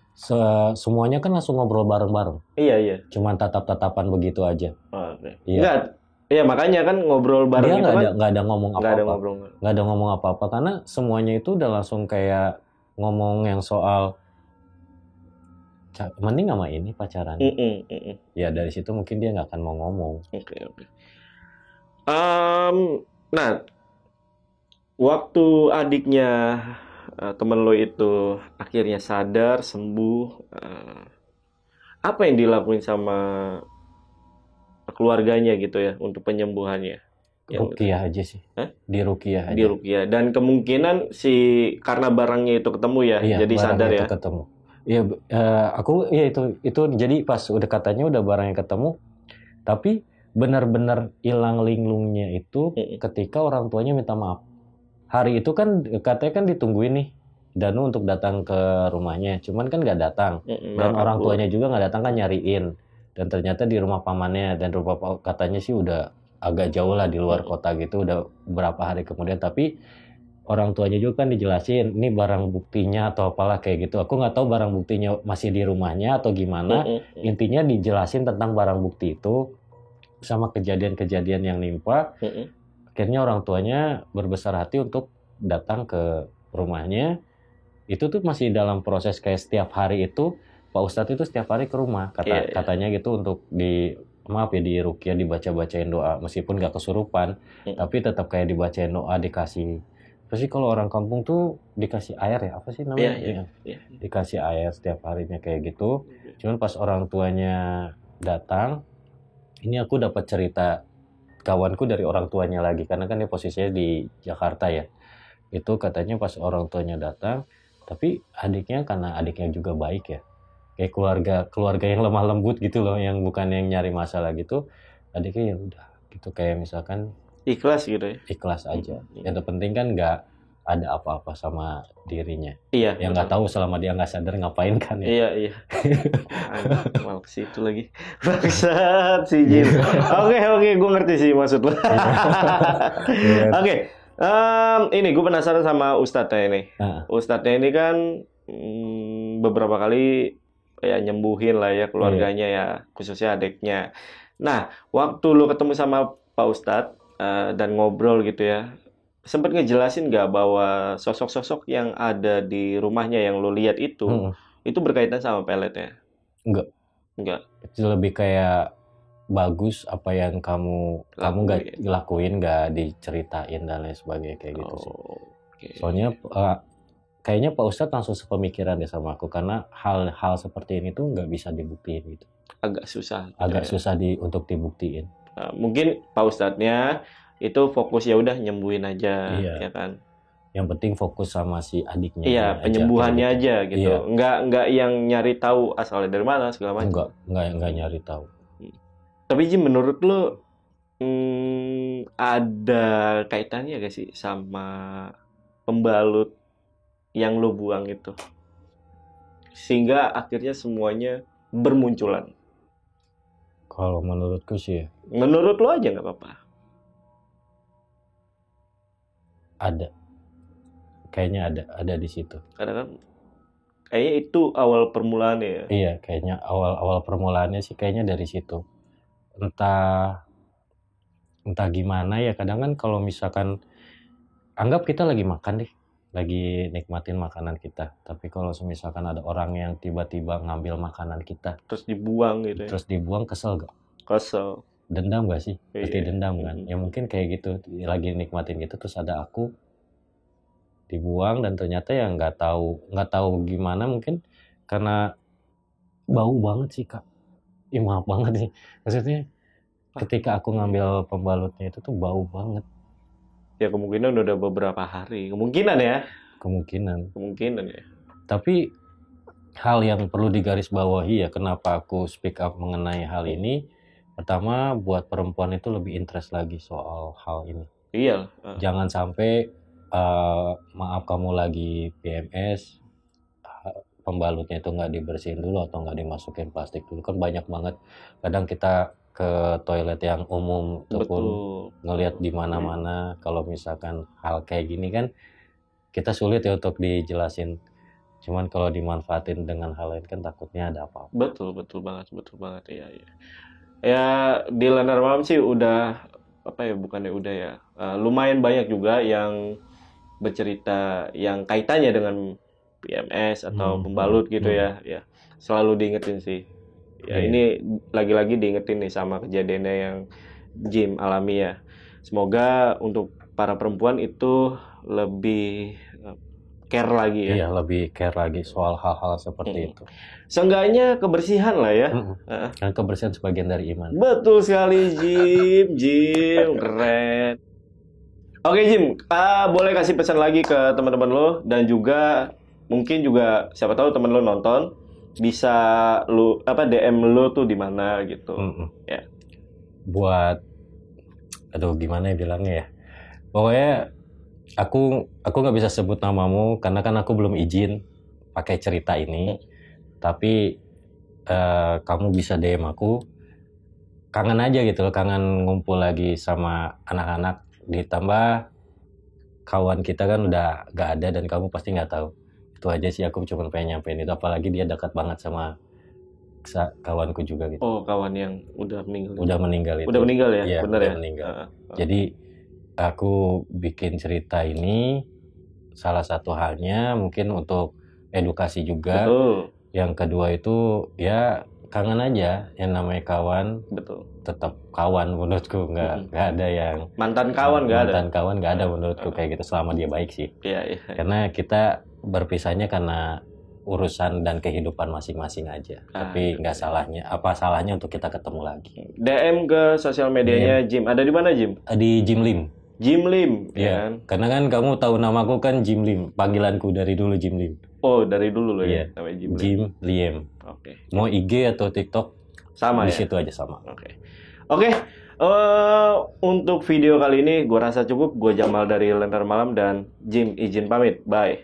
Semuanya kan langsung ngobrol bareng-bareng. Iya. Cuman tatap-tatapan begitu aja. Okay. Iya. Enggak. Iya makanya kan ngobrol bareng dia itu kan. Nggak ada ngomong apa-apa. Nggak ada ngomong apa-apa karena semuanya itu udah langsung kayak ngomong yang soal mending sama ini pacaran. Ya dari situ mungkin dia nggak akan mau ngomong. Oke. Nah, waktu adiknya temen lo itu akhirnya sadar, sembuh, apa yang dilakuin sama keluarganya gitu ya untuk penyembuhannya? Ruqyah aja sih. Di Ruqyah aja. Di Ruqyah. Dan kemungkinan karena barangnya itu ketemu ya, iya, jadi sadar ya. Ketemu. Iya, aku ya itu jadi pas udah katanya udah barangnya ketemu, tapi benar-benar hilang linglungnya itu ketika orang tuanya minta maaf. Hari itu kan katanya kan ditungguin nih Danu untuk datang ke rumahnya, cuman kan nggak datang. Dan orang tuanya juga nggak datang kan nyariin. Dan ternyata di rumah pamannya, dan rumah katanya sih udah agak jauh lah di luar kota gitu, udah beberapa hari kemudian. Tapi orang tuanya juga kan dijelasin, ini barang buktinya atau apalah kayak gitu. Aku nggak tahu barang buktinya masih di rumahnya atau gimana. Intinya dijelasin tentang barang bukti itu sama kejadian-kejadian yang nimpa. Akhirnya orang tuanya berbesar hati untuk datang ke rumahnya. Itu tuh masih dalam proses kayak setiap hari itu Pak Ustadz itu setiap hari ke rumah katanya gitu untuk di Ruqyah dibaca-bacain doa meskipun nggak kesurupan, tapi tetap kayak dibacain doa, dikasih apa sih kalau orang kampung tuh dikasih air ya, apa sih namanya? Iya. Dikasih air setiap harinya kayak gitu. Cuman pas orang tuanya datang, ini aku dapat cerita kawanku dari orang tuanya lagi, karena kan dia posisinya di Jakarta ya. Itu katanya pas orang tuanya datang, tapi adiknya karena adiknya juga baik ya, kayak keluarga yang lemah lembut gitu loh, yang bukan yang nyari masalah gitu. Adiknya ya udah gitu, kayak misalkan ikhlas gitu ya. Ikhlas aja. Yang terpenting kan nggak ada apa-apa sama dirinya. Iya. Yang nggak tahu selama dia nggak sadar ngapain kan ya. Iya. Mau ke situ lagi. Bangsat si Jim. Oke, gue ngerti sih maksud lo. Oke. Ini gue penasaran sama Ustadznya ini. Ustadznya ini kan beberapa kali ya nyembuhin lah ya keluarganya ya, khususnya adiknya. Nah, waktu lo ketemu sama Pak Ustadz dan ngobrol gitu ya, sempat ngejelasin nggak bahwa sosok-sosok yang ada di rumahnya yang lo lihat itu berkaitan sama peletnya? Enggak. Itu lebih kayak bagus apa yang kamu nggak lakuin, nggak diceritain dan lain sebagainya kayak gitu sih. Okay. Soalnya kayaknya Pak Ustadz langsung sepemikiran deh sama aku, karena hal-hal seperti ini tuh nggak bisa dibuktiin gitu. Agak susah. Agak susah untuk dibuktiin. Nah, mungkin Pak Ustadznya itu fokus ya udah nyembuhin aja, Iya. ya kan. Yang penting fokus sama si adiknya. Iya, penyembuhannya aja gitu. Iya. Nggak yang nyari tahu asalnya dari mana segala macam. Enggak nyari tahu. Tapi Jim, menurut lo ada kaitannya gak sih sama pembalut yang lo buang itu? Sehingga akhirnya semuanya bermunculan. Kalau menurutku sih ya, Menurut lo aja nggak apa-apa. ada. Kayaknya ada di situ. Karena kan kayaknya itu awal permulaannya ya. Iya, kayaknya awal permulaannya sih kayaknya dari situ. Entah gimana ya, kadang kan kalau misalkan anggap kita lagi makan deh, lagi nikmatin makanan kita, tapi kalau misalkan ada orang yang tiba-tiba ngambil makanan kita Terus dibuang gitu ya. terus dibuang, kesel gak? Kesel. Dendam gak sih? Pasti Iya. dendam kan? Ya mungkin kayak gitu, lagi nikmatin gitu terus ada aku dibuang, dan ternyata ya nggak tahu gimana, mungkin karena bau banget sih Kak. Maaf banget nih, maksudnya ketika aku ngambil pembalutnya itu tuh bau banget. Ya kemungkinan udah beberapa hari. Kemungkinan ya. Kemungkinan ya. Tapi hal yang perlu digarisbawahi ya, kenapa aku speak up mengenai hal ini. Pertama, buat perempuan itu lebih interest lagi soal hal ini. Iya. Jangan sampai maaf kamu lagi PMS, pembalutnya itu nggak dibersihin dulu atau nggak dimasukin plastik dulu. Kan banyak banget. Kadang kita ke toilet yang umum ataupun ngelihat di mana-mana, kalau misalkan hal kayak gini kan kita sulit ya untuk dijelasin. Cuman kalau dimanfaatin dengan hal lain kan takutnya ada apa-apa. Betul banget. Iya. Ya di Lentera Malam sih udah lumayan banyak juga yang bercerita yang kaitannya dengan PMS atau pembalut gitu ya. Ya selalu diingetin sih. Ya ini lagi-lagi diingetin nih sama kejadiannya yang Jim alami ya. Semoga untuk para perempuan itu lebih care lagi ya. Iya, lebih care lagi soal hal-hal seperti itu. Seenggaknya kebersihan lah ya. Kan kebersihan sebagian dari iman. Betul sekali Jim, keren. Oke Jim, boleh kasih pesan lagi ke teman-teman lo, dan juga mungkin juga siapa tahu teman lo nonton, bisa lu DM lo tuh di mana gitu. Ya. Buat gimana ya bilangnya ya. Pokoknya aku nggak bisa sebut namamu karena kan aku belum izin pakai cerita ini. Tapi kamu bisa DM aku. Kangen aja gitu loh, kangen ngumpul lagi sama anak-anak, ditambah kawan kita kan udah gak ada dan kamu pasti nggak tahu. Itu aja sih, aku cuma pengen nyampein itu, apalagi dia dekat banget sama kawanku juga gitu. Oh, kawan yang udah meninggal. Udah meninggal itu. Udah meninggal ya? Iya, benar udah ya? meninggal. Jadi aku bikin cerita ini salah satu halnya mungkin untuk edukasi juga. Betul. Yang kedua itu ya kangen aja, yang namanya kawan. Betul. Tetap kawan menurutku, nggak ada yang mantan kawan nggak ada. Mantan kawan nggak ada menurutku kayak gitu, selama dia baik sih. Iya. Karena kita berpisahnya karena urusan dan kehidupan masing-masing aja. Tapi nggak salahnya, apa salahnya untuk kita ketemu lagi. DM ke sosial medianya Jim. Ada di mana Jim? Di Jim Lim. Jim Lim, ya kan? Karena kan kamu tahu namaku kan Jim Lim. Panggilanku dari dulu Jim Lim. Oh, dari dulu loh ya. Namanya Jim Lim. Jim Lim. Oke. Mau IG atau TikTok sama di ya. situ aja sama. Oke. Untuk video kali ini gue rasa cukup. Gue Jamal dari Lentera Malam dan Jim izin pamit. Bye.